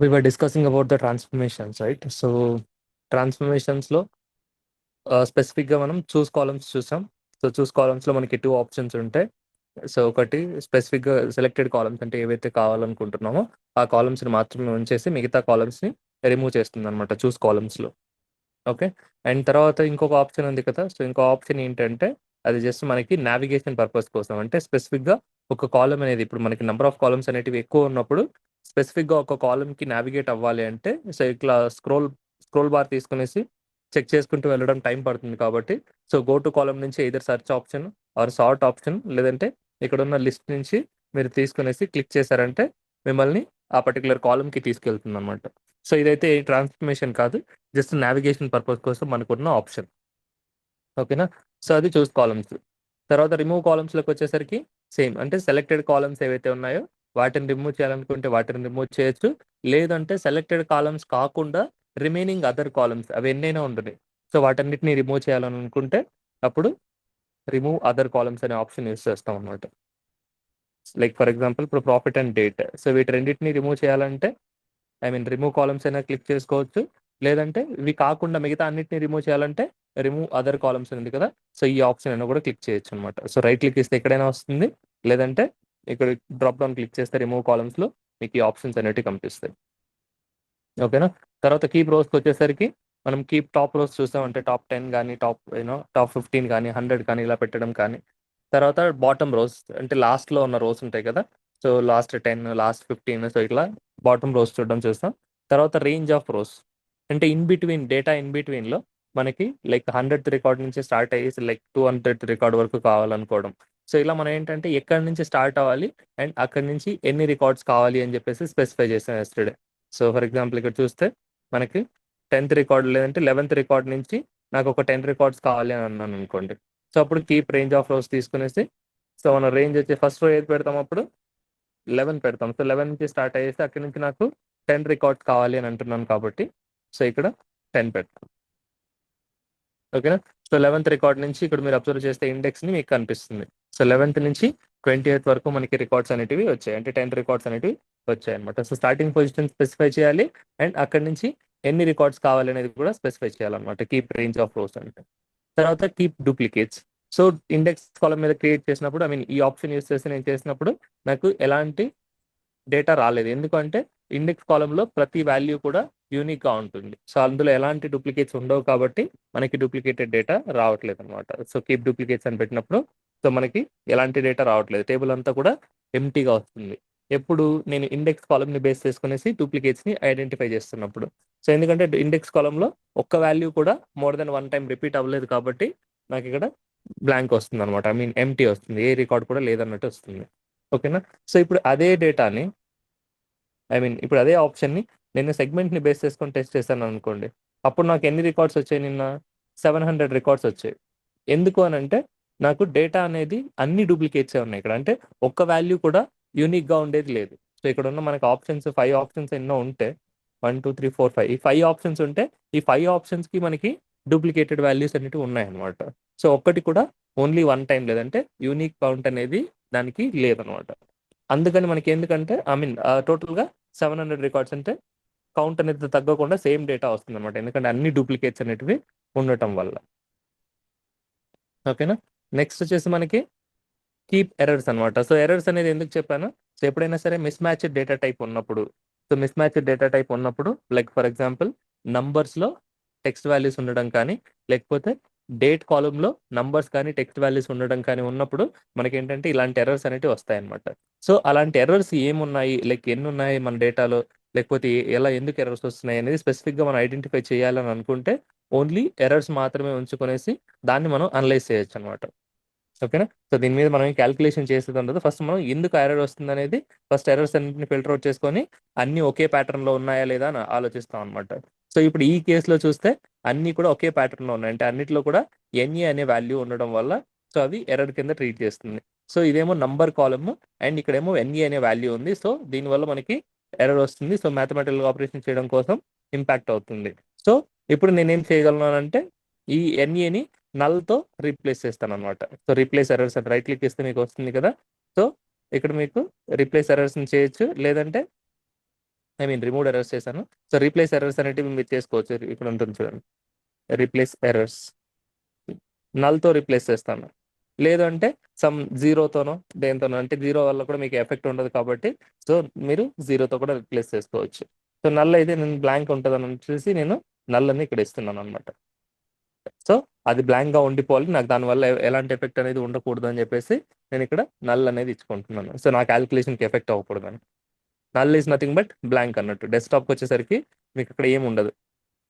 We were discussing about the transformations, right? So transformations లో specific గా మనం చూస్ columns చూసాం. సో చూస్ కాలమ్స్ లో మనకి టూ ఆప్షన్స్ ఉంటాయి. సో ఒకటి స్పెసిఫిక్ గా సెలెక్టెడ్ కాలమ్స్ అంటే ఏవైతే కావాలనుకుంటున్నామో ఆ కాలమ్స్ ని మాత్రమే ఉంచేసి మిగతా కాలమ్స్ ని రిమూవ్ చేస్తుంది అనమాట చూస్ కాలమ్స్ లో. ఓకే. అండ్ తర్వాత ఇంకొక ఆప్షన్ ఉంది కదా. సో ఇంకో ఆప్షన్ ఏంటంటే అది జస్ట్ మనకి నావిగేషన్ పర్పస్ కోసం, అంటే స్పెసిఫిక్ గా ఒక కాలమ్ అనేది ఇప్పుడు మనకి నెంబర్ ఆఫ్ కాలమ్స్ అనేటివి ఎక్కువ ఉన్నప్పుడు స్పెసిఫిక్ గా ఒక కాలమ్ కి నావిగేట్ అవ్వాలి అంటే సో ఇట్లా స్క్రోల్ బార్ తీసుకునేసి చెక్ చేసుకుంటూ వెళ్ళడం టైం పడుతుంది కాబట్టి సో గో టు కాలమ్ నుంచి either search option or sort option లేదంటే ఇక్కడ ఉన్న లిస్ట్ నుంచి మీరు తీసుకునేసి క్లిక్ చేశారంటే మిమ్మల్ని ఆ పర్టికులర్ కాలమ్ కి తీసుకెళ్తుంది అనమాట. సో ఇదైతే ట్రాన్స్ఫర్మేషన్ కాదు, జస్ట్ నావిగేషన్ పర్పస్ కోసం మనకున్న ఆప్షన్. ఓకేనా. సో అది చూస్ కాలమ్స్. తర్వాత రిమూవ్ కాలమ్స్లోకి వచ్చేసరికి సేమ్, అంటే సెలెక్టెడ్ కాలమ్స్ ఏవైతే ఉన్నాయో వాటిని రిమూవ్ చేయాలనుకుంటే వాటిని రిమూవ్ చేయొచ్చు. లేదంటే సెలెక్టెడ్ కాలమ్స్ కాకుండా రిమైనింగ్ అదర్ కాలమ్స్ అవి ఎన్నైనా ఉంటుంది, సో వాటన్నిటిని రిమూవ్ చేయాలని అనుకుంటే అప్పుడు రిమూవ్ అదర్ కాలమ్స్ అనే ఆప్షన్ యూస్ చేస్తాం అనమాట. లైక్ ఫర్ ఎగ్జాంపుల్ ఇప్పుడు ప్రాఫిట్ అండ్ డేట్, సో వీటి రెండింటిని రిమూవ్ చేయాలంటే రిమూవ్ కాలమ్స్ అయినా క్లిక్ చేసుకోవచ్చు. లేదంటే ఇవి కాకుండా మిగతా అన్నిటిని రిమూవ్ చేయాలంటే రిమూవ్ అదర్ కాలమ్స్ ఉంది కదా, సో ఈ ఆప్షన్ అయినా కూడా క్లిక్ చేయొచ్చు అనమాట. సో రైట్ క్లిక్ ఇస్తే ఎక్కడైనా వస్తుంది, లేదంటే ఇక్కడ డ్రాప్ డౌన్ క్లిక్ చేస్తే రిమూవ్ కాలమ్స్ లో మీకు ఈ ఆప్షన్స్ అనేవి కనిపిస్తాయి. ఓకేనా. తర్వాత కీప్ రోస్కి వచ్చేసరికి మనం కీప్ టాప్ రోస్ చూసామంటే టాప్ 10 కానీ టాప్ 15 కానీ 100 కానీ ఇలా పెట్టడం కానీ. తర్వాత బాటమ్ రోస్ అంటే లాస్ట్ లో ఉన్న రోస్ ఉంటాయి కదా, సో లాస్ట్ 10 లాస్ట్ 15 సో ఇట్లా బాటమ్ రోస్ చూడడం చూస్తాం. తర్వాత రేంజ్ ఆఫ్ రోస్ అంటే in between data in between లో మనకి లైక్ 100th రికార్డ్ నుంచి స్టార్ట్ అయ్యేసి లైక్ 200th రికార్డ్ వరకు కావాలనుకోవడం. సో ఇలా మనం ఏంటంటే ఎక్కడి నుంచి స్టార్ట్ అవ్వాలి అండ్ అక్కడి నుంచి ఎన్ని రికార్డ్స్ కావాలి అని చెప్పేసి స్పెసిఫై చేసాం ఎస్టర్డే. సో ఫర్ ఎగ్జాంపుల్ ఇక్కడ చూస్తే మనకి 10th రికార్డ్ లేదంటే 11th రికార్డ్ నుంచి నాకు ఒక 10 రికార్డ్స్ కావాలి అని అన్నాను అనుకోండి. సో అప్పుడు కీప్ రేంజ్ ఆఫ్ రోస్ తీసుకునేసి సో మన రేంజ్ వచ్చి ఫస్ట్ రో ఏది పెడతాం అప్పుడు 11 పెడతాం. సో 11 నుంచి స్టార్ట్ అయ్యేసి అక్కడి నుంచి నాకు 10 రికార్డ్స్ కావాలి అని అంటున్నాను కాబట్టి సో ఇక్కడ 10 పెడతాం. ఓకేనా. సో 11th రికార్డ్ నుంచి ఇక్కడ మీరు అబ్జర్వ్ చేస్తే ఇండెక్స్ ని మీకు కనిపిస్తుంది. సో 11th నుంచి 28th వరకు మనకి రికార్డ్స్ అనేటివి వచ్చాయి, అంటే 10 రికార్డ్స్ అనేటివి వచ్చాయి అనమాట. సో స్టార్టింగ్ పొజిషన్ స్పెసిఫై చేయాలి అండ్ అక్కడి నుంచి ఎన్ని రికార్డ్స్ కావాలి అనేది కూడా స్పెసిఫై చేయాలన్నమాట కీప్ రేంజ్ ఆఫ్ రోస్ అంటే. తర్వాత కీప్ డూప్లికేట్స్. సో ఇండెక్స్ కాలం మీద క్రియేట్ చేసినప్పుడు ఈ ఆప్షన్ యూస్ చేసి నేను చేసినప్పుడు నాకు ఎలాంటి డేటా రాలేదు, ఎందుకంటే ఇండెక్స్ కాలంలో ప్రతి వాల్యూ కూడా యూనిక్ గా ఉంటుంది. సో అందులో ఎలాంటి డూప్లికేట్స్ ఉండవు కాబట్టి మనకి డూప్లికేటెడ్ డేటా రావట్లేదు అనమాట. సో కీప్ డూప్లికేట్స్ అని పెట్టినప్పుడు సో మనకి ఎలాంటి డేటా రావట్లేదు, టేబుల్ అంతా కూడా ఎంటీగా వస్తుంది. ఎప్పుడు నేను ఇండెక్స్ కాలమ్ ని బేస్ చేసుకునేసి డూప్లికేట్స్ ని ఐడెంటిఫై చేస్తున్నప్పుడు. సో ఎందుకంటే ఇండెక్స్ కాలంలో ఒక్క వాల్యూ కూడా మోర్ దెన్ 1 టైం రిపీట్ అవ్వలేదు కాబట్టి నాకు ఇక్కడ బ్లాంక్ వస్తుంది అనమాట, ఎంటీ వస్తుంది, ఏ రికార్డ్ కూడా లేదన్నట్టు వస్తుంది. ఓకేనా. సో ఇప్పుడు అదే డేటాని ఇప్పుడు అదే ఆప్షన్ని నేను సెగ్మెంట్ని బేస్ చేసుకొని టెస్ట్ చేశాను అనుకోండి, అప్పుడు నాకు ఎన్ని రికార్డ్స్ వచ్చాయి నిన్న 700 రికార్డ్స్ వచ్చాయి. ఎందుకు అని అంటే నాకు డేటా అనేది అన్ని డూప్లికేట్స్ ఉన్నాయి ఇక్కడ, అంటే ఒక్క వాల్యూ కూడా యూనిక్గా ఉండేది లేదు. సో ఇక్కడ ఉన్న మనకి ఆప్షన్స్ 5 ఆప్షన్స్ ఎన్నో ఉంటే 1 2 3 4 5 ఈ 5 ఆప్షన్స్ ఉంటే ఈ 5 ఆప్షన్స్కి మనకి డూప్లికేటెడ్ వాల్యూస్ అనేవి ఉన్నాయన్నమాట. సో ఒక్కటి కూడా ఓన్లీ 1 టైం లేదంటే యూనిక్ కౌంట్ అనేది దానికి లేదనమాట. అందుకని మనకి ఎందుకంటే టోటల్గా 700 రికార్డ్స్ అంటే కౌంట్ అనేది తగ్గకుండా సేమ్ డేటా వస్తుంది అనమాట, ఎందుకంటే అన్ని డూప్లికేట్స్ అనేటివి ఉండటం వల్ల. ఓకేనా. నెక్స్ట్ వచ్చేసి మనకి కీప్ ఎర్రర్స్ అనమాట. సో ఎర్రర్స్ అనేది ఎందుకు చెప్పాను, సో ఎప్పుడైనా సరే మిస్ మ్యాచ్ డేటా టైప్ ఉన్నప్పుడు, so mismatch data type ఉన్నప్పుడు లైక్ ఫర్ ఎగ్జాంపుల్ నంబర్స్లో టెక్స్ట్ వాల్యూస్ ఉండడం కానీ లేకపోతే డేట్ కాలంలో నంబర్స్ కానీ టెక్స్ట్ వాల్యూస్ ఉండడం కానీ ఉన్నప్పుడు మనకి ఏంటంటే ఇలాంటి ఎర్రర్స్ అనేవి వస్తాయి అనమాట. సో అలాంటి ఎర్రర్స్ ఏమున్నాయి, లైక్ ఎన్ని ఉన్నాయి మన డేటాలో, లేకపోతే ఎలా ఎందుకు ఎర్రర్స్ వస్తున్నాయి అనేది స్పెసిఫిక్గా మనం ఐడెంటిఫై చేయాలని అనుకుంటే ఓన్లీ ఎర్రర్స్ మాత్రమే ఉంచుకొనేసి దాన్ని మనం అనలైజ్ చేయొచ్చు అనమాట. ఓకేనా. సో దీని మీద మనం క్యాల్కులేషన్ చేసేది ఉండదు, ఫస్ట్ మనం ఎందుకు ఎర్రర్ వస్తుంది అనేది ఫస్ట్ ఎర్రర్స్ అన్నింటిని ఫిల్టర్ అవుట్ చేసుకొని అన్ని ఒకే ప్యాటర్న్ లో ఉన్నాయా లేదా అని ఆలోచిస్తాం అనమాట. సో ఇప్పుడు ఈ కేసులో చూస్తే అన్ని కూడా ఒకే ప్యాటర్న్ లో ఉన్నాయి, అంటే అన్నిట్లో కూడా ఎన్ఏ అనే వాల్యూ ఉండడం వల్ల సో అవి ఎర్రర్ కింద ట్రీట్ చేస్తుంది. సో ఇదేమో నంబర్ కాలమ్ అండ్ ఇక్కడేమో ఎన్ఏ అనే వాల్యూ ఉంది, సో దీనివల్ల మనకి ఎర్రర్ వస్తుంది. సో మ్యాథమెటికల్ ఆపరేషన్ చేయడం కోసం ఇంపాక్ట్ అవుతుంది. సో ఇప్పుడు నేనేం చేయగలను అంటే ఈ ఎన్ఏని నల్తో రీప్లేస్ చేస్తాను అనమాట. సో రీప్లేస్ ఎర్రర్స్ అని రైట్ క్లిక్ ఇస్తే మీకు వస్తుంది కదా. సో ఇక్కడ మీకు రీప్లేస్ ఎర్రర్స్ని చేయొచ్చు, లేదంటే ఐ మీన్ రిమూవ్ ఎర్రర్స్ చేశాను. సో రీప్లేస్ ఎర్రర్స్ అనేటివి మీరు చేసుకోవచ్చు. ఇక్కడ ఉంటుంది చూడండి, రీప్లేస్ ఎర్రర్స్, నల్తో రీప్లేస్ చేస్తాను. లేదంటే సమ్ జీరోతోనో దేనితోనో, అంటే జీరో వల్ల కూడా మీకు ఎఫెక్ట్ ఉండదు కాబట్టి సో మీరు జీరోతో కూడా రీప్లేస్ చేసుకోవచ్చు. సో నల్ అయితే నేను బ్లాంక్ ఉంటుందని వచ్చేసి నేను నల్ అని ఇక్కడ ఇస్తున్నాను అనమాట. సో అది బ్లాంక్ గా ఉండిపోవాలి, నాకు దానివల్ల ఎలాంటి ఎఫెక్ట్ అనేది ఉండకూడదు అని చెప్పేసి నేను ఇక్కడ నల్ అనేది ఇచ్చుకుంటున్నాను. సో నా క్యాలిక్యులేషన్కి ఎఫెక్ట్ అవ్వకూడదు అని. Null is nothing but blank అన్నట్టు. డెస్క్టాప్కి వచ్చేసరికి మీకు ఇక్కడ ఏమి ఉండదు,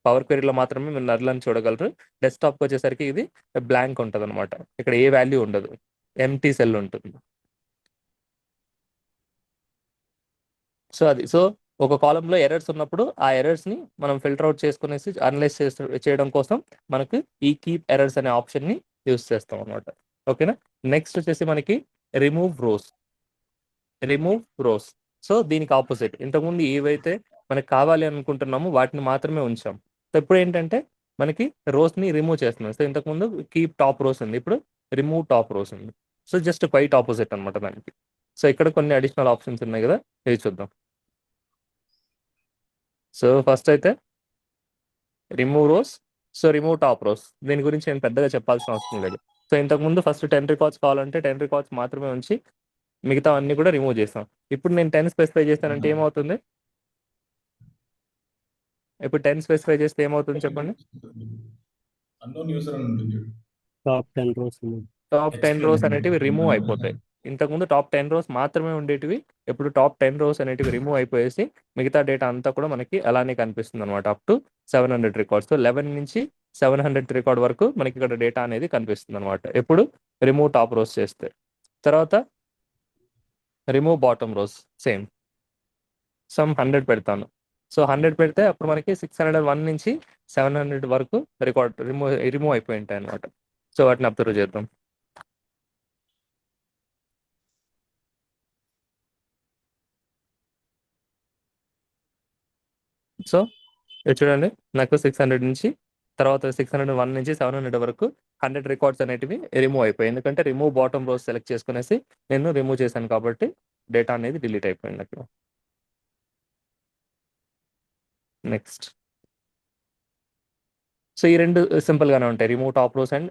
పవర్ క్వెరీలో మాత్రమే మీరు నల్ అని చూడగలరు. డెస్క్టాప్కి వచ్చేసరికి ఇది బ్లాంక్ ఉంటుంది అనమాట, ఇక్కడ ఏ వాల్యూ ఉండదు, ఎంటీ సెల్ ఉంటుంది. సో ఒక కాలంలో ఎర్రర్స్ ఉన్నప్పుడు ఆ ఎర్రర్స్ ని మనం ఫిల్టర్ అవుట్ చేసుకునేసి అనలైజ్ చేయడం కోసం మనకు ఈ కీప్ ఎర్రర్స్ అనే ఆప్షన్ ని యూస్ చేస్తాం అనమాట. ఓకేనా. నెక్స్ట్ వచ్చేసి మనకి remove rows. Remove rows, so దీనికి ఆపోజిట్. ఇంతకుముందు ఏవైతే మనకి కావాలి అనుకుంటున్నామో వాటిని మాత్రమే ఉంచాం. సో ఇప్పుడు ఏంటంటే మనకి రోస్ ని రిమూవ్ చేస్తున్నాం. సో ఇంతకుముందు కీప్ టాప్ రోస్ ఉంది, ఇప్పుడు రిమూవ్ టాప్ రోస్ ఉంది. సో జస్ట్ క్వైట్ ఆపోజిట్ అనమాట దానికి. సో ఇక్కడ కొన్ని అడిషనల్ ఆప్షన్స్ ఉన్నాయి కదా, ఇవి చూద్దాం. సో ఫస్ట్ అయితే remove rows, so remove top rows, దీని గురించి నేను పెద్దగా చెప్పాల్సిన అవసరం లేదు. సో ఇంతకుముందు ఫస్ట్ 10 రికార్డ్స్ కావాలంటే 10 రికార్డ్స్ మాత్రమే ఉంచి మిగతా అన్ని కూడా రిమూవ్ చేస్తాం. ఇప్పుడు నేను 10 స్పెసిఫై చేస్తానంటే ఏమవుతుంది, ఇప్పుడు 10 స్పెసిఫై చేస్తే ఏమవుతుంది చెప్పండి. టాప్ 10 రోస్ అనేటివి రిమూవ్ అయిపోతాయి. ఇంతకుముందు టాప్ 10 రోస్ మాత్రమే ఉండేటివి, ఇప్పుడు టాప్ 10 రోస్ అనేటివి రిమూవ్ అయిపోయేసి మిగతా డేటా అంతా కూడా మనకి అలానే కనిపిస్తుంది అనమాట. అప్ టు 700 రికార్డ్స్, 11 నుంచి 700 రికార్డ్ వరకు మనకి ఇక్కడ డేటా అనేది కనిపిస్తుంది అనమాట. ఎప్పుడు రిమూవ్ టాప్ రోస్ చేస్తే. తర్వాత remove bottom rows, same some 100 పెడతాను. సో 100 పెడితే అప్పుడు మనకి 601 నుంచి 700 వరకు రికార్డ్ రిమూవ్ అయిపోయి ఉంటాయి అనమాట. సో వాటిని అబ్జర్వ్ చేద్దాం. సో ఇది చూడండి, నాకు 600 నుంచి తర్వాత 601 నుంచి 700 వరకు 100 రికార్డ్స్ అనేటివి రిమూవ్ అయిపోయాయి. ఎందుకంటే రిమూవ్ బాటమ్ రోస్ సెలెక్ట్ చేసుకునేసి నేను రిమూవ్ చేశాను కాబట్టి డేటా అనేది డిలీట్ అయిపోయింది నాకు. నెక్స్ట్, సో ఈ రెండు సింపుల్ గానే ఉంటాయి, remove top rows and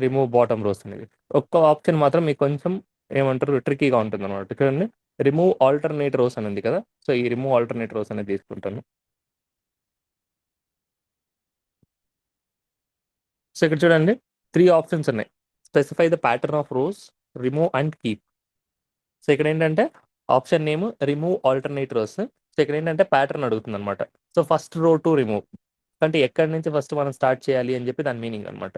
remove bottom rows అనేది. ఒక్క ఆప్షన్ మాత్రం మీకు కొంచెం ఏమంటారు ట్రికీగా ఉంటుంది అనమాట. చూడండి, రిమూవ్ ఆల్టర్నేట్ రోస్ అని ఉంది కదా, సో ఈ రిమూవ్ ఆల్టర్నేట్ రోస్ అనేది తీసుకుంటాను. సో ఇక్కడ చూడండి 3 ఆప్షన్స్ ఉన్నాయి, specify the pattern of rows, remove and keep. So ఇక్కడ ఏంటంటే option name remove alternate rows. So ఇక్కడ ఏంటంటే ప్యాటర్న్ అడుగుతుంది అనమాట. So first row to remove అంటే ఎక్కడి నుంచి ఫస్ట్ మనం స్టార్ట్ చేయాలి అని చెప్పి దాని మీనింగ్ అనమాట.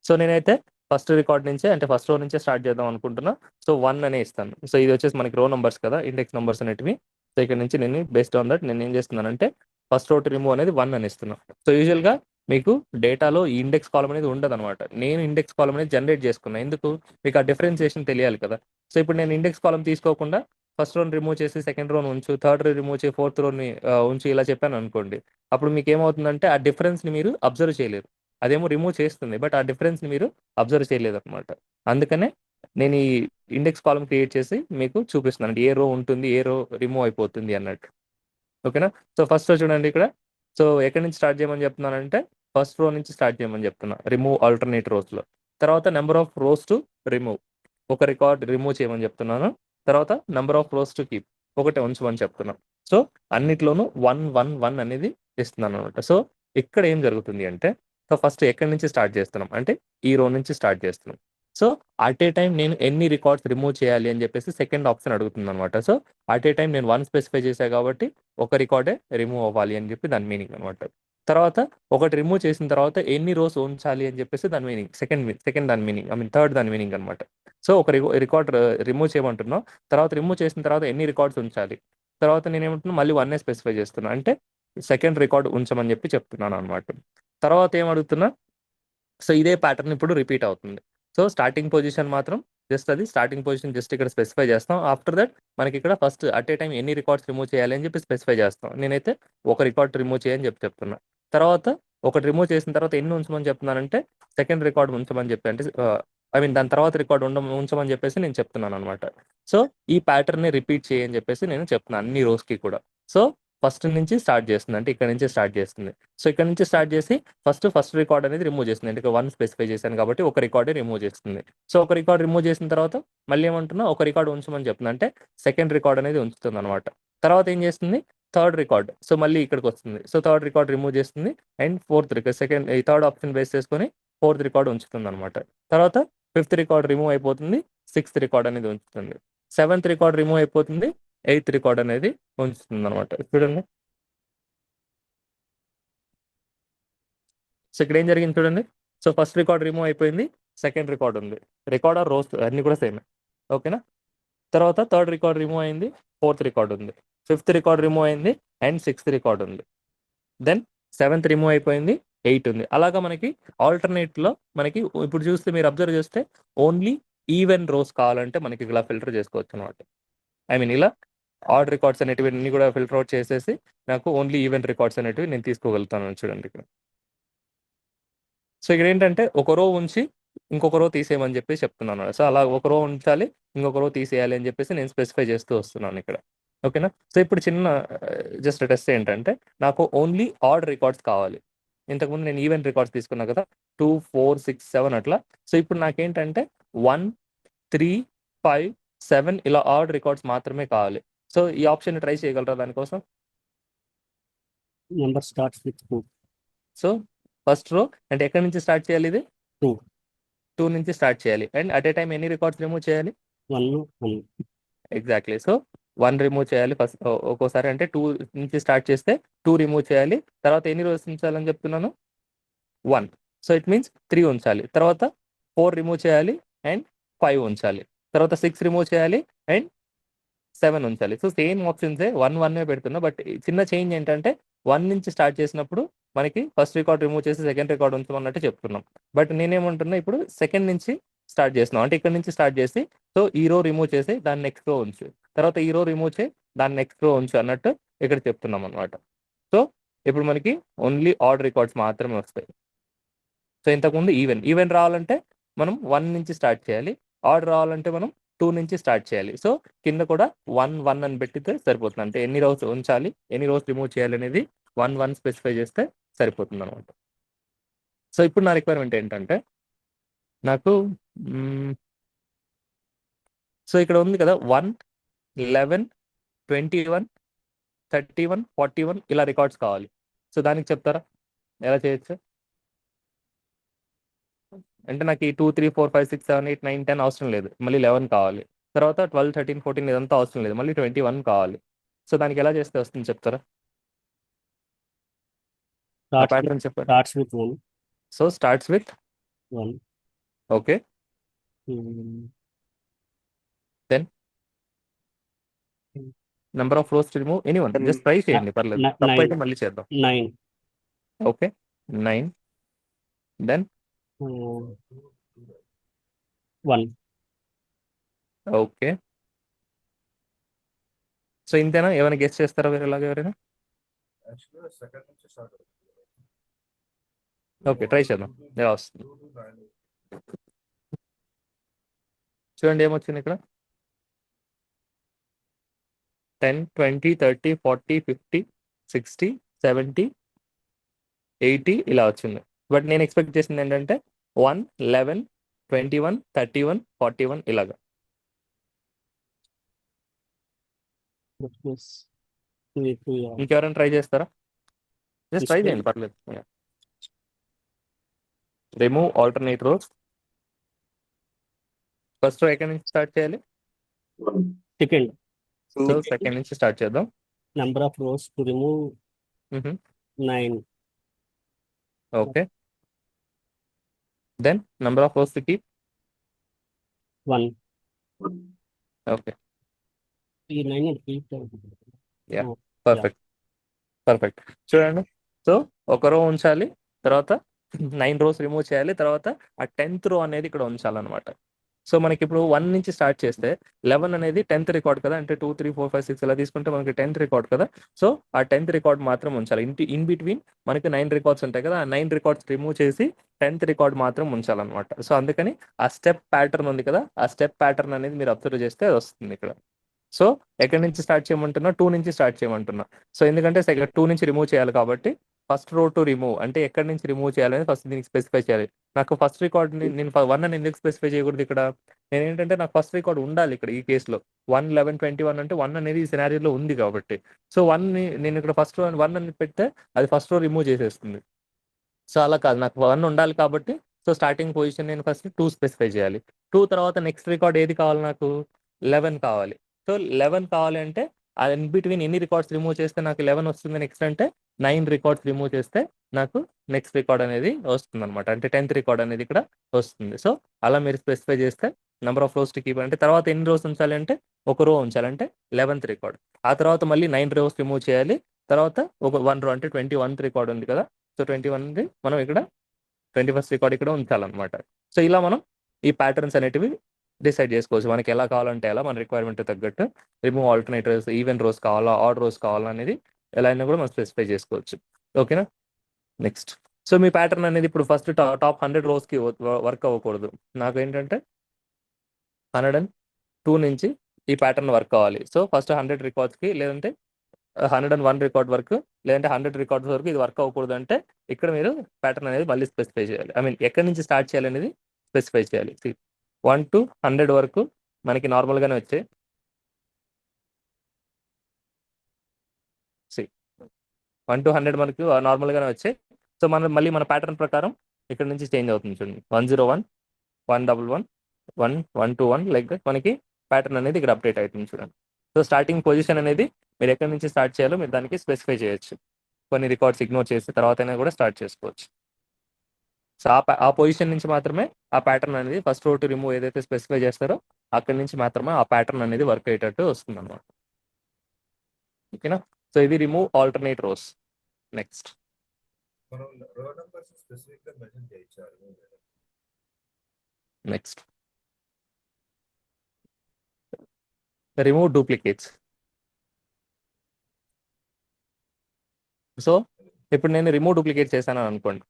సో నేనైతే ఫస్ట్ రికార్డ్ నుంచే అంటే ఫస్ట్ రో నుంచే స్టార్ట్ చేద్దాం అనుకుంటున్నా. సో 1 అనే ఇస్తాను. సో ఇది వచ్చేసి మనకి రో నంబర్స్ కదా, ఇండెక్స్ నంబర్స్ అనేటివి. సో ఇక్కడ నుంచి నేను బేస్డ్ ఆన్ దట్ నేను ఏం చేస్తున్నానంటే ఫస్ట్ రో టు రిమూవ్ అనేది 1 అని ఇస్తున్నాను. సో యూజువల్గా మీకు డేటాలో ఈ ఇండెక్స్ కాలం అనేది ఉండదు అనమాట. నేను ఇండెక్స్ కాలం అనేది జనరేట్ చేసుకున్నా, ఎందుకు, మీకు ఆ డిఫరెన్సియేషన్ తెలియాలి కదా. సో ఇప్పుడు నేను ఇండెక్స్ కాలం తీసుకోకుండా ఫస్ట్ రోని రిమూవ్ చేసి సెకండ్ రోని ఉంచు, థర్డ్ రో రిమూవ్ చేసి ఫోర్త్ రోని ఉంచు ఇలా చెప్పాను అనుకోండి, అప్పుడు మీకు ఏమవుతుందంటే ఆ డిఫరెన్స్ని మీరు అబ్జర్వ్ చేయలేరు. అదేమో రిమూవ్ చేస్తుంది బట్ ఆ డిఫరెన్స్ని మీరు అబ్జర్వ్ చేయలేదు అనమాట. అందుకనే నేను ఈ ఇండెక్స్ కాలం క్రియేట్ చేసి మీకు చూపిస్తున్నాను అంటే ఏ రో ఉంటుంది, ఏ రో రిమూవ్ అయిపోతుంది అన్నట్టు. ఓకేనా. సో ఫస్ట్ రో చూడండి ఇక్కడ. సో ఎక్కడి నుంచి స్టార్ట్ చేయమని చెప్తున్నానంటే ఫస్ట్ రో నుంచి స్టార్ట్ చేయమని చెప్తున్నా, రిమూవ్ ఆల్టర్నేట్ రోస్లో. తర్వాత number of rows to remove, ఒక రికార్డ్ రిమూవ్ చేయమని చెప్తున్నాను. తర్వాత number of rows to keep, ఒకటే ఉంచమని చెప్తున్నాను. సో అన్నిట్లోనూ 1 1 1 అనేది ఇస్తున్నాను అనమాట. సో ఇక్కడ ఏం జరుగుతుంది అంటే, సో ఫస్ట్ ఎక్కడి నుంచి స్టార్ట్ చేస్తున్నాం అంటే ఈ రో నుంచి స్టార్ట్ చేస్తున్నాం. సో అట్ ఏ టైం నేను ఎన్ని రికార్డ్స్ రిమూవ్ చేయాలి అని చెప్పేసి సెకండ్ ఆప్షన్ అడుగుతుంది అనమాట. సో అట్ ఏ టైం నేను 1 స్పెసిఫై చేశాను కాబట్టి ఒక రికార్డే రిమూవ్ అవ్వాలి అని చెప్పి దాని మీనింగ్ అనమాట. తర్వాత ఒకటి రిమూవ్ చేసిన తర్వాత ఎన్ని రోస్ ఉంచాలి అని చెప్పేసి దాని మీనింగ్, సెకండ్ దాని మీనింగ్, ఐ మీన్ థర్డ్ దాని మీనింగ్ అనమాట. సో ఒక రికార్డ్ రిమూవ్ చేయమంటున్నాం, తర్వాత రిమూవ్ చేసిన తర్వాత ఎన్ని రికార్డ్స్ ఉంచాలి, తర్వాత నేను ఏమంటున్నా మళ్ళీ 1 స్పెసిఫై చేస్తున్నా అంటే సెకండ్ రికార్డ్ ఉంచమని చెప్పి చెప్తున్నాను అనమాట. తర్వాత ఏం అడుగుతున్నా, సో ఇదే ప్యాటర్న్ ఇప్పుడు రిపీట్ అవుతుంది. సో స్టార్టింగ్ పొజిషన్ మాత్రం జస్ట్ అది స్టార్టింగ్ పొజిషన్ జస్ట్ ఇక్కడ స్పెసిఫై చేస్తాం. ఆఫ్టర్ దట్ మనకి ఇక్కడ ఫస్ట్ అట్ ఏ టైం ఎన్ని రికార్డ్స్ రిమూవ్ చేయాలి అని చెప్పి స్పెసిఫై చేస్తాం. నేనైతే ఒక రికార్డ్ రిమూవ్ చేయని చెప్పి చెప్తున్నా. తర్వాత ఒకటి రిమూవ్ చేసిన తర్వాత ఎన్ని ఉంచమని చెప్తున్నానంటే సెకండ్ రికార్డ్ ఉంచమని చెప్పి, అంటే ఐ మీన్ దాని తర్వాత రికార్డ్ ఉంచమని చెప్పేసి నేను చెప్తున్నాను అనమాట. సో ఈ ప్యాటర్న్ ని రిపీట్ చేయని చెప్పేసి నేను చెప్తున్నాను అన్ని రోస్కి కూడా. సో ఫస్ట్ నుంచి స్టార్ట్ చేస్తుంది, అంటే ఇక్కడ నుంచి స్టార్ట్ చేస్తుంది. సో ఇక్కడ నుంచి స్టార్ట్ చేసి ఫస్ట్ రికార్డ్ అనేది రిమూవ్ చేస్తుంది, అంటే 1 స్పెసిఫై చేశాను కాబట్టి ఒక రికార్డే రిమూవ్ చేస్తుంది. సో ఒక రికార్డ్ రిమూవ్ చేసిన తర్వాత మళ్ళీ ఏమంటున్నా, ఒక రికార్డ్ ఉంచమని చెప్తుంది, అంటే సెకండ్ రికార్డ్ అనేది ఉంచుతుంది అనమాట. తర్వాత ఏం చేస్తుంది, థర్డ్ రికార్డ్, సో మళ్ళీ ఇక్కడికి వస్తుంది. సో థర్డ్ రికార్డ్ రిమూవ్ చేస్తుంది అండ్ ఫోర్త్ రికార్డ్, సెకండ్ ఈ థర్డ్ ఆప్షన్ బేస్ చేసుకొని ఫోర్త్ రికార్డ్ ఉంచుతుంది అనమాట. తర్వాత ఫిఫ్త్ రికార్డ్ రిమూవ్ అయిపోతుంది, సిక్స్త్ రికార్డ్ అనేది ఉంచుతుంది, సెవెంత్ రికార్డ్ రిమూవ్ అయిపోతుంది, ఎయిత్ రికార్డ్ అనేది ఉంచుతుంది అనమాట. చూడండి, సో ఇక్కడ ఏం జరిగింది చూడండి. సో ఫస్ట్ రికార్డ్ రిమూవ్ అయిపోయింది, సెకండ్ రికార్డ్ ఉంది, రికార్డ్ ఆర్ రోస్ అన్ని కూడా సేమ్, ఓకేనా. తర్వాత థర్డ్ రికార్డ్ రిమూవ్ అయింది, ఫోర్త్ రికార్డ్ ఉంది, ఫిఫ్త్ రికార్డ్ రిమూవ్ అయింది అండ్ సిక్స్త్ రికార్డ్ ఉంది, దెన్ సెవెంత్ రిమూవ్ అయిపోయింది, ఎయిట్ ఉంది. అలాగా మనకి ఆల్టర్నేట్లో మనకి ఇప్పుడు చూస్తే, మీరు అబ్జర్వ్ చేస్తే ఓన్లీ ఈవెన్ రోస్ కావాలంటే మనకి ఇలా ఫిల్టర్ చేసుకోవచ్చు అనమాట. ఐ మీన్ ఇలా ఆడ్ రికార్డ్స్ అనేటివి అన్ని కూడా ఫిల్టర్ అవుట్ చేసేసి నాకు ఓన్లీ ఈవెంట్ రికార్డ్స్ అనేటివి నేను తీసుకోగలుగుతాను. చూడండి ఇక్కడ. సో ఇక్కడ ఏంటంటే ఒక రో ఉంచి ఇంకొక రో తీసేయమని చెప్పి చెప్తున్నాను. సో అలా ఒక రో ఉంచాలి, ఇంకొక రో తీసేయాలి అని చెప్పేసి నేను స్పెసిఫై చేస్తూ వస్తున్నాను ఇక్కడ, ఓకేనా. సో ఇప్పుడు చిన్న జస్ట్ టెస్ట్ ఏంటంటే, నాకు ఓన్లీ ఆడ్ రికార్డ్స్ కావాలి. ఇంతకుముందు నేను ఈవెంట్ రికార్డ్స్ తీసుకున్నా కదా, 2, 4, 6, 7 అట్లా. సో ఇప్పుడు నాకేంటంటే 1, 3, 5, 7 ఇలా ఆడ్ రికార్డ్స్ మాత్రమే కావాలి. సో ఈ ఆప్షన్ ట్రై చేయగలరా దానికోసం? Number starts with 2. So first రో అంటే ఎక్కడి నుంచి స్టార్ట్ చేయాలి, ఇది 2. 2 నుంచి స్టార్ట్ చేయాలి. అండ్ అట్ ఏ టైం ఎన్ని రికార్డ్స్ రిమూవ్ చేయాలి? 1. ఎగ్జాక్ట్లీ. సో 1 రిమూవ్ చేయాలి ఫస్ట్, ఒక్కోసారి అంటే 2 నుంచి స్టార్ట్ చేస్తే 2 రిమూవ్ చేయాలి. తర్వాత ఎన్ని రోజులు ఉంచాలని చెప్తున్నాను? 1. సో ఇట్ మీన్స్ 3 ఉంచాలి. తర్వాత 4 రిమూవ్ చేయాలి అండ్ 5 ఉంచాలి. తర్వాత 6 రిమూవ్ చేయాలి అండ్ 7 ఉంచాలి. సో సేమ్ ఆప్షన్సే 1, 1 పెడుతున్నా. బట్ చిన్న చేంజ్ ఏంటంటే 1 నుంచి స్టార్ట్ చేసినప్పుడు మనకి ఫస్ట్ రికార్డ్ రిమూవ్ చేసి సెకండ్ రికార్డ్ ఉంచమన్నట్టు చెప్తున్నాం. బట్ నేనేమంటున్నా, ఇప్పుడు సెకండ్ నుంచి స్టార్ట్ చేస్తున్నాం, అంటే ఇక్కడ నుంచి స్టార్ట్ చేసి సో ఈ రో రిమూవ్ చేసి దాన్ని నెక్స్ట్ రో ఉంచు, తర్వాత ఈ రో రిమూవ్ చేసి దాన్ని నెక్స్ట్ రో ఉంచు అన్నట్టు ఇక్కడ చెప్తున్నాం అనమాట. సో ఇప్పుడు మనకి ఓన్లీ ఆడ్ రికార్డ్స్ మాత్రమే వస్తాయి. సో ఇంతకుముందు ఈవెన్ రావాలంటే మనం 1 నుంచి స్టార్ట్ చేయాలి, ఆడ్ రావాలంటే మనం 2 నుంచి స్టార్ట్ చేయాలి. సో కింద కూడా 1, 1 అని పెట్టితే సరిపోతుంది, అంటే ఎన్ని రోస్ ఉంచాలి, ఎన్ని రోస్ రిమూవ్ చేయాలి అనేది 1, 1 స్పెసిఫై చేస్తే సరిపోతుంది అనమాట. సో ఇప్పుడు నా రిక్వైర్మెంట్ ఏంటంటే, నాకు సో ఇక్కడ ఉంది కదా 1, 11, 21, 31, 41 ఇలా రికార్డ్స్ కావాలి. సో దానికి చెప్తారా ఎలా చేయొచ్చు? అంటే నాకు ఈ 2, 3, 4, 5, 6, 7, 8, 9, 10 అవసరం లేదు, మళ్ళీ 11 కావాలి. తర్వాత 12, 13, 14 ఇదంతా అవసరం లేదు, మళ్ళీ 21 కావాలి. సో దానికి ఎలా చేస్తే వస్తుంది చెప్తారా? ప్యాటర్న్ చెప్పండి. Starts with 1. So starts with 1. Okay, then number of rows to remove anyone, just try చేయండి, పర్లేదు. తప్పైతే మళ్ళీ చేద్దాం. 9. Okay, 9, then 1. ఓకే. సో ఇంతేనా? ఏమైనా గెస్ట్ చేస్తారా వేరే లాగా ఎవరైనా? ఓకే, ట్రై చేద్దాం ఎలా వస్తుంది. చూడండి ఏమొచ్చింది ఇక్కడ, 10, 20, 30, 40, 50, 60, 70, 80 ఇలా వచ్చింది. బట్ నేను ఎక్స్పెక్ట్ చేసింది ఏంటంటే 1, 11, 21, 31, 41 ఇలాగా. ఇంకెవరైనా ట్రై చేస్తారా? జస్ట్ ట్రై చేయండి, పర్లేదు. Remove alternate rose. First row ఎక్కడి నుంచి స్టార్ట్ చేయాలి? సెకండ్. సో సెకండ్ నుంచి స్టార్ట్ చేద్దాం. Number of rows to remove 9. Okay, then number of rows to keep 1. Okay, ఈ 9 పర్ఫెక్ట్. చూడండి, సో ఒక రో ఉంచాలి, తర్వాత 9 రోస్ రిమూవ్ చేయాలి, తర్వాత ఆ 10th రో అనేది ఇక్కడ ఉంచాలన్నమాట. సో మనకి ఇప్పుడు 1 నుంచి స్టార్ట్ చేస్తే 11 అనేది 10th రికార్డ్ కదా, అంటే 2, 3, 4, 5, 6 ఇలా తీసుకుంటే మనకి 10th రికార్డ్ కదా. సో ఆ 10th రికార్డ్ మాత్రం ఉంచాలి. ఇన్ బిట్వీన్ మనకి 9 రికార్డ్స్ ఉంటాయి కదా, ఆ 9 రికార్డ్స్ రిమూవ్ చేసి 10th రికార్డ్ మాత్రం ఉంచాలన్నమాట. సో అందుకని ఆ స్టెప్ ప్యాటర్న్ ఉంది కదా, ఆ స్టెప్ ప్యాటర్న్ అనేది మీరు అబ్జర్వ్ చేస్తే అది వస్తుంది ఇక్కడ. సో ఎక్కడి నుంచి స్టార్ట్ చేయమంటున్నా, 2 నుంచి స్టార్ట్ చేయమంటున్నా. సో ఎందుకంటే 2 నుంచి రిమూవ్ చేయాలి కాబట్టి ఫస్ట్ రో టు రిమూవ్ అంటే ఎక్కడి నుంచి రిమూవ్ చేయాలని ఫస్ట్ దీనికి స్పెసిఫై చేయాలి. నాకు ఫస్ట్ రికార్డ్ నేను 1 అని ఎందుకు స్పెసిఫై చేయకూడదు ఇక్కడ? నేను ఏంటంటే నాకు ఫస్ట్ రికార్డ్ ఉండాలి ఇక్కడ ఈ కేసులో. 1, 11, 21 అంటే 1 అనేది ఈ సినారియోలో ఉంది కాబట్టి. సో 1ని నేను ఇక్కడ ఫస్ట్ రో 1 అని పెడితే అది ఫస్ట్ రో రిమూవ్ చేసేస్తుంది. సో అలా కాదు, నాకు 1 ఉండాలి కాబట్టి సో స్టార్టింగ్ పొజిషన్ నేను ఫస్ట్ 2 స్పెసిఫై చేయాలి. 2 తర్వాత నెక్స్ట్ రికార్డ్ ఏది కావాలి నాకు? 11 కావాలి. సో 11 కావాలి అంటే ఇన్ బిట్వీన్ ఎన్ని రికార్డ్స్ రిమూవ్ చేస్తే నాకు 11 వస్తుంది నెక్స్ట్ అంటే 9 రికార్డ్స్ రిమూవ్ చేస్తే నాకు నెక్స్ట్ రికార్డ్ అనేది వస్తుంది అనమాట. అంటే 10th రికార్డ్ అనేది ఇక్కడ వస్తుంది. సో అలా మీరు స్పెసిఫై చేస్తే number of rows to keep అంటే తర్వాత ఎన్ని రోస్ ఉంచాలి అంటే ఒక రో ఉంచాలంటే 11th రికార్డ్. ఆ తర్వాత మళ్ళీ 9 రోస్ రిమూవ్ చేయాలి. తర్వాత ఒక 1 రో అంటే 21th రికార్డ్ ఉంది కదా. సో 21 మనం ఇక్కడ 21st రికార్డ్ ఇక్కడ ఉంచాలన్నమాట. సో ఇలా మనం ఈ ప్యాటర్న్స్ అనేటివి డిసైడ్ చేసుకోవచ్చు. మనకి ఎలా కావాలంటే ఎలా మన రిక్వైర్మెంట్ తగ్గట్టు రిమూవ్ ఆల్టర్నేటర్స్, ఈవెన్ రోస్ కావాలా, ఆడ్ రోస్ కావాలా అనేది ఎలా అయినా కూడా మనం స్పెసిఫై చేసుకోవచ్చు. ఓకేనా? నెక్స్ట్ సో మీ ప్యాటర్న్ అనేది ఇప్పుడు ఫస్ట్ టాప్ 100 రోస్కి వర్క్ అవ్వకూడదు. నాకు ఏంటంటే 102 నుంచి ఈ ప్యాటర్న్ వర్క్ అవ్వాలి. సో ఫస్ట్ 100 రికార్డ్స్కి లేదంటే 101 రికార్డ్ వరకు లేదంటే 100 రికార్డ్స్ వరకు ఇది వర్క్ అవ్వకూడదు అంటే ఇక్కడ మీరు ప్యాటర్న్ అనేది మళ్ళీ స్పెసిఫై చేయాలి. ఐ మీన్ ఎక్కడి నుంచి స్టార్ట్ చేయాలి అనేది స్పెసిఫై చేయాలి. 1 to 100 వరకు మనకి నార్మల్గానే వచ్చాయి. 1 to 100 మనకు నార్మల్గానే వచ్చాయి. సో మనం మళ్ళీ మన ప్యాటర్న్ ప్రకారం ఇక్కడ నుంచి చేంజ్ అవుతుంది చూడండి. 101, 111, 1, 121 లైక్ దట్ మనకి ప్యాటర్న్ అనేది ఇక్కడ అప్డేట్ అవుతుంది చూడండి. సో స్టార్టింగ్ పొజిషన్ అనేది మీరు ఎక్కడి నుంచి స్టార్ట్ చేయాలో మీరు దానికి స్పెసిఫై చేయొచ్చు. కొన్ని రికార్డ్స్ ఇగ్నోర్ చేసి తర్వాత అయినా కూడా స్టార్ట్ చేసుకోవచ్చు. సో ఆ పొజిషన్ నుంచి మాత్రమే ఆ ప్యాటర్న్ అనేది ఫస్ట్ రో టు రిమూవ్ ఏదైతే స్పెసిఫై చేస్తారో అక్కడి నుంచి మాత్రమే ఆ ప్యాటర్న్ అనేది వర్క్ అయ్యేటట్టు వస్తుంది అన్నమాట. ఓకేనా? సో ఇది remove alternate rows. Next next remove duplicates. So ఇప్పుడు నేను రిమూవ్ డూప్లికేట్ చేశాను అనుకోండి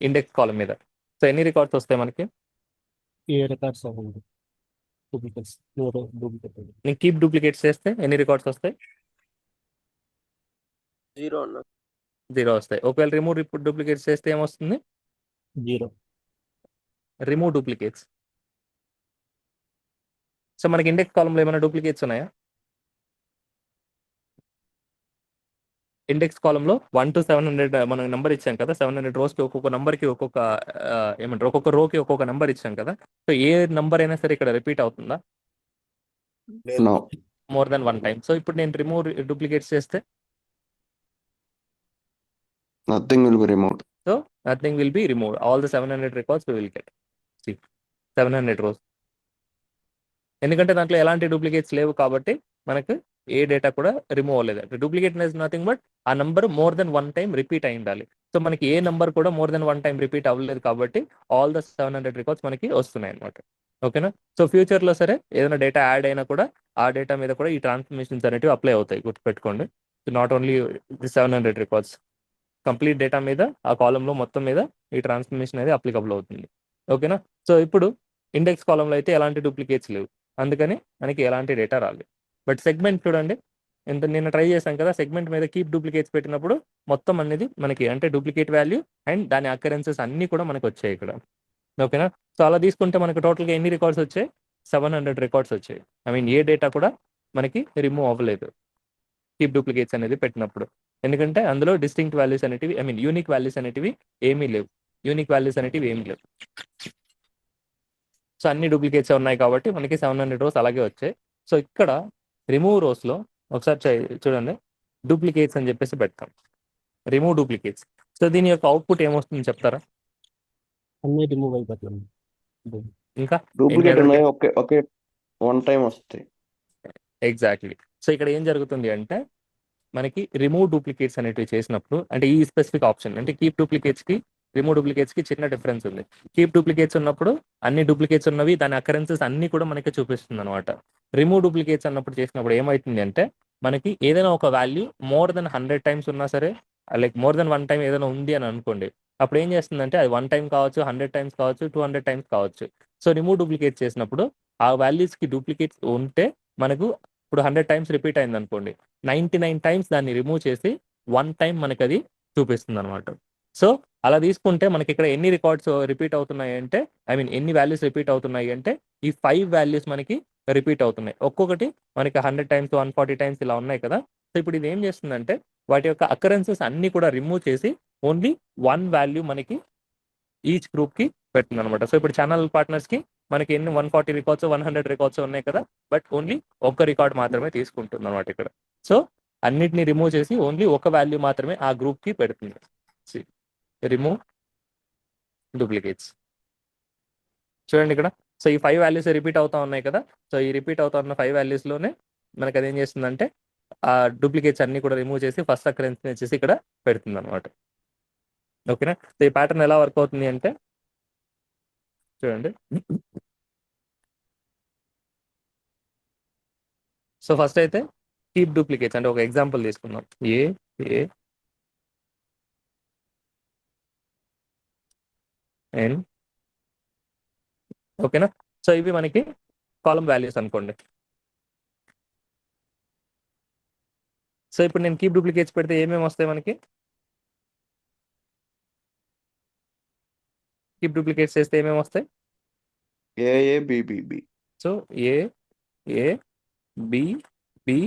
ఇండెక్స్ కాలం మీద. సో ఎన్ని రికార్డ్స్ వస్తాయి మనకి? ఏ రికార్డ్స్ అవ్వండి డూప్లికేట్స్ డూప్లికేట్ నేను కీప్ డూప్లికేట్స్ చేస్తే ఎన్ని రికార్డ్స్ వస్తాయి? 0 వస్తాయి. ఒకవేళ రిమూవ్ డూప్లికేట్స్ చేస్తే ఏమొస్తుంది? 0. Remove duplicates. సో మనకి ఇండెక్స్ కాలంలో ఏమైనా డూప్లికేట్స్ ఉన్నాయా? ఇండెక్స్ కాలంలో 1 to 700 మనం నెంబర్ ఇచ్చాం కదా. 700 రోస్కి ఒక్కొక్క నెంబర్కి ఒక్కొక్క ఏమంటారు ఒక్కొక్క రోకి ఒక్కొక్క నెంబర్ ఇచ్చాం కదా. సో ఏ నెంబర్ అయినా సరే ఇక్కడ రిపీట్ అవుతుందా? No. More than 1 time. So ఇప్పుడు నేను రిమూవ్ డూప్లికేట్స్ చేస్తే Nothing will be removed. So nothing will be removed. All the 700 records will get 700 rows. ఎందుకంటే దాంట్లో ఎలాంటి డూప్లికేట్స్ లేవు కాబట్టి మనకు ఏ డేటా కూడా రిమూవ్ అవ్వలేదు. డూప్లికేట్ ఇస్ నథింగ్ బట్ ఆ number more than 1 time repeat అయి ఉండాలి. సో మనకి ఏ నంబర్ కూడా మోర్ దెన్ 1 టైం రిపీట్ అవ్వలేదు కాబట్టి ఆల్ ద 700 రికార్డ్స్ మనకి వస్తున్నాయి అనమాట. ఓకేనా? సో ఫ్యూచర్లో సరే ఏదైనా డేటా యాడ్ అయినా కూడా ఆ డేటా మీద కూడా ఈ ట్రాన్స్ఫర్మేషన్స్ అనేవి అప్లై అవుతాయి. గుర్తుపెట్టుకోండి. Not only the 700 records, complete data మీద ఆ కాలంలో మొత్తం మీద ఈ ట్రాన్స్ఫర్మేషన్ అనేది అప్లికబుల్ అవుతుంది. ఓకేనా? సో ఇప్పుడు ఇండెక్స్ కాలంలో అయితే ఎలాంటి డూప్లికేట్స్ లేవు, అందుకని మనకి ఎలాంటి డేటా రాలేదు. బట్ సెగ్మెంట్ చూడండి, నిన్న ట్రై చేశాం కదా. సెగ్మెంట్ మీద కీప్ డూప్లికేట్స్ పెట్టినప్పుడు మొత్తం అనేది మనకి అంటే డూప్లికేట్ వాల్యూ అండ్ దాని అకరెన్సెస్ అన్నీ కూడా మనకు వచ్చాయి ఇక్కడ. ఓకేనా? సో అలా తీసుకుంటే మనకు టోటల్గా ఎన్ని రికార్డ్స్ వచ్చాయి? 700 రికార్డ్స్ వచ్చాయి. ఐ మీన్ ఏ డేటా కూడా మనకి రిమూవ్ అవ్వలేదు కీప్ డూప్లికేట్స్ అనేది పెట్టినప్పుడు. ఎందుకంటే అందులో డిస్టింక్ట్ వాల్యూస్ అనేటివి ఐ మీన్ యూనిక్ వాల్యూస్ అనేటివి ఏమీ లేవు. సో అన్ని డూప్లికేట్స్ ఉన్నాయి కాబట్టి మనకి 700 రోస్ అలాగే వచ్చాయి. సో ఇక్కడ రిమూవ్ రోస్లో ఒకసారి చూడండి, డూప్లికేట్స్ అని చెప్పేసి పెడతాం. Remove duplicates. సో దీని యొక్క అవుట్పుట్ ఏమొస్తుంది చెప్తారా? అన్నీ రిమూవ్ అయిపోతుంది. ఇంకా డూప్లికేట్ ఉన్నాయి ఒకే వన్ టైం వస్తాయి. ఎగ్జాక్ట్లీ. సో ఇక్కడ ఏం జరుగుతుంది అంటే మనకి రిమూవ్ డూప్లికేట్స్ అనేటివి చేసినప్పుడు అంటే ఈ స్పెసిఫిక్ ఆప్షన్ అంటే కీప్ డూప్లికేట్స్కి రిమూవ్ డూప్లికేట్స్కి చిన్న డిఫరెన్స్ ఉంది. కీప్ డూప్లికేట్స్ ఉన్నప్పుడు అన్ని డూప్లికేట్స్ ఉన్నవి దాని అకరెన్సెస్ అన్ని కూడా మనకి చూపిస్తుంది అనమాట. రిమూవ్ డూప్లికేట్స్ అన్నప్పుడు చేసినప్పుడు ఏమవుతుంది అంటే మనకి ఏదైనా ఒక వాల్యూ మోర్ దెన్ 100 టైమ్స్ ఉన్నా సరే లైక్ మోర్ దెన్ 1 టైం ఏదైనా ఉంది అని అనుకోండి, అప్పుడు ఏం చేస్తుందంటే అది 1 టైం కావచ్చు, 100 టైమ్స్ కావచ్చు, 200 టైమ్స్ కావచ్చు. సో రిమూవ్ డూప్లికేట్స్ చేసినప్పుడు ఆ వాల్యూస్కి డూప్లికేట్స్ ఉంటే మనకు ఇప్పుడు 100 టైమ్స్ రిపీట్ అయింది అనుకోండి, 99 టైమ్స్ దాన్ని రిమూవ్ చేసి 1 టైం మనకి అది చూపిస్తుంది అనమాట. సో అలా తీసుకుంటే మనకి ఇక్కడ ఎన్ని రికార్డ్స్ రిపీట్ అవుతున్నాయి అంటే, ఐ మీన్ ఎన్ని వాల్యూస్ రిపీట్ అవుతున్నాయి అంటే ఈ 5 వాల్యూస్ మనకి రిపీట్ అవుతున్నాయి. ఒక్కొక్కటి మనకి 100 టైమ్స్ 140 టైమ్స్ ఇలా ఉన్నాయి కదా. సో ఇప్పుడు ఇది ఏం చేస్తుందంటే వాటి యొక్క అకరెన్సెస్ అన్ని కూడా రిమూవ్ చేసి ఓన్లీ 1 వాల్యూ మనకి ఈచ్ గ్రూప్ కి పెడుతుంది అనమాట. సో ఇప్పుడు ఛానల్ పార్ట్నర్స్ కి మనకి ఎన్ని 140 రికార్డ్స్ 100 రికార్డ్స్ ఉన్నాయి కదా, బట్ ఓన్లీ ఒక్క రికార్డ్ మాత్రమే తీసుకుంటుంది అనమాట ఇక్కడ. సో అన్నిటిని రిమూవ్ చేసి ఓన్లీ ఒక వాల్యూ మాత్రమే ఆ గ్రూప్ కి పెడుతుంది. Remove duplicates. చూడండి ఇక్కడ. సో ఈ 5 వాల్యూస్ రిపీట్ అవుతా ఉన్నాయి కదా. సో ఈ రిపీట్ అవుతా ఉన్న 5 వాల్యూస్ లోనే మనకి అది ఏం చేస్తుందంటే ఆ డూప్లికేట్స్ అన్ని కూడా రిమూవ్ చేసి ఫస్ట్ అకరెన్స్ వచ్చేసి ఇక్కడ పెడుతుంది అనమాట. ఓకేనా. సో ఈ ప్యాటర్న్ ఎలా వర్క్ అవుతుంది అంటే చూడండి. సో ఫస్ట్ అయితే కీప్ డూప్లికేట్స్ అంటే ఒక ఎగ్జాంపుల్ తీసుకుందాం. ఏ ఏ ఎన్. ఓకేనా. సో ఇవి మనకి కాలం వాల్యూస్ అనుకోండి. సో ఇప్పుడు నేను కీప్ డూప్లికేట్స్ పెడితే ఏమేమి వస్తాయి మనకి? కీప్ డూప్లికేట్స్ చేస్తే ఏమేమి వస్తాయి? A A B B B. So A A B B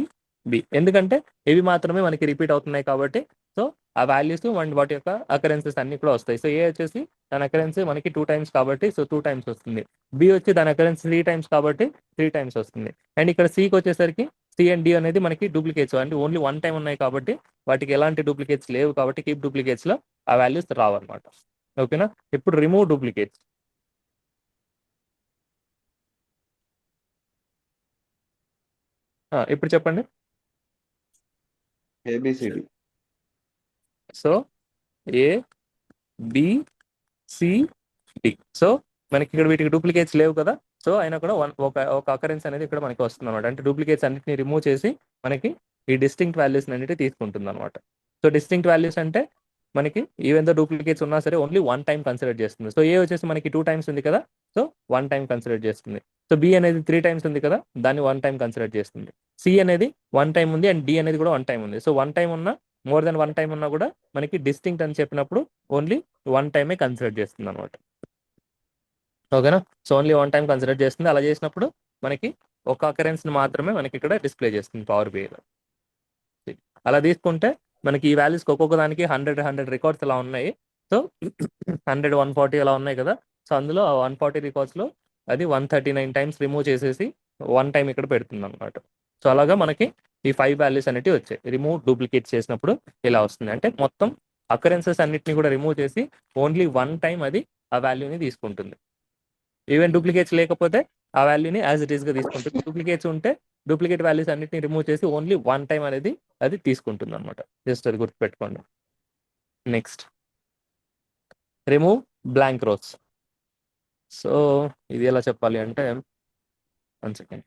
B. ఎందుకంటే ఇవి మాత్రమే మనకి రిపీట్ అవుతున్నాయి కాబట్టి సో ఆ వాల్యూస్ అండ్ వాటి యొక్క అకరెన్సెస్ అన్ని కూడా వస్తాయి. సో ఏ వచ్చేసి దాని అకరెన్స్ మనకి 2 టైమ్స్ కాబట్టి సో 2 టైమ్స్ వస్తుంది. బి వచ్చి దాని అకరెన్స్ 3 టైమ్స్ కాబట్టి 3 టైమ్స్ వస్తుంది. అండ్ ఇక్కడ సికి వచ్చేసరికి సి అండ్ డి అనేది మనకి డూప్లికేట్స్ అంటే ఓన్లీ 1 టైం ఉన్నాయి కాబట్టి వాటికి ఎలాంటి డూప్లికేట్స్ లేవు కాబట్టి కీప్ డూప్లికేట్స్ లో ఆ వాల్యూస్ రావన్నమాట. ఓకేనా. ఇప్పుడు రిమూవ్ డూప్లికేట్స్. ఇప్పుడు చెప్పండి. A B C D. So A B C D. So మనకి ఇక్కడ వీటికి డూప్లికేట్స్ లేవు కదా. సో అయినా కూడా ఒక అకరెన్స్ అనేది ఇక్కడ మనకి వస్తుంది అనమాట. అంటే డూప్లికేట్స్ అన్నిటిని రిమూవ్ చేసి మనకి ఈ డిస్టింక్ట్ వాల్యూస్ అన్నిటి తీసుకుంటుంది అనమాట. సో డిస్టింక్ట్ వాల్యూస్ అంటే మనకి ఈవెన్ దో డూప్లికేట్స్ ఉన్నా సరే ఓన్లీ 1 టైం కన్సిడర్ చేస్తుంది. సో ఏ వచ్చేసి మనకి 2 టైమ్స్ ఉంది కదా, సో 1 టైం కన్సిడర్ చేస్తుంది. సో బి అనేది 3 టైమ్స్ ఉంది కదా, దాన్ని 1 టైం కన్సిడర్ చేస్తుంది. సి అనేది 1 టైం ఉంది అండ్ డి అనేది కూడా 1 టైం ఉంది. సో 1 టైం ఉన్నా మోర్ దెన్ 1 టైం ఉన్నా కూడా మనకి డిస్టింక్ట్ అని చెప్పినప్పుడు ఓన్లీ 1 టైమే కన్సిడర్ చేస్తుంది అనమాట. ఓకేనా. సో ఓన్లీ 1 టైం కన్సిడర్ చేస్తుంది. అలా చేసినప్పుడు మనకి ఒక అకరెన్స్ మాత్రమే మనకి ఇక్కడ డిస్ప్లే చేస్తుంది పవర్ బిఐలో. అలా తీసుకుంటే మనకి ఈ వాల్యూస్కి ఒక్కొక్క దానికి 100 రికార్డ్స్ ఇలా ఉన్నాయి. సో 100 140 అలా ఉన్నాయి కదా. సో అందులో 140 రికార్డ్స్లో అది 139 టైమ్స్ రిమూవ్ చేసేసి 1 టైం ఇక్కడ పెడుతుంది అనమాట. సో అలాగా మనకి ఈ 5 వాల్యూస్ అనేవి వచ్చాయి. రిమూవ్ డూప్లికేట్ చేసినప్పుడు ఇలా వస్తుంది. అంటే మొత్తం అకరెన్సెస్ అన్నిటిని కూడా రిమూవ్ చేసి ఓన్లీ 1 టైం అది ఆ వాల్యూని తీసుకుంటుంది. ఈవెన్ డూప్లికేట్స్ లేకపోతే ఆ వాల్యూని యాజ్ ఇట్ ఈస్ గా తీసుకుంటుంది. డూప్లికేట్స్ ఉంటే డూప్లికేట్ వాల్యూస్ అన్నిటిని రిమూవ్ చేసి ఓన్లీ 1 టైం అనేది అది తీసుకుంటుంది అనమాట. జస్ట్ అది గుర్తుపెట్టుకోండి. Next remove blank rows. So ఇది ఎలా చెప్పాలి అంటే 1 సెకండ్.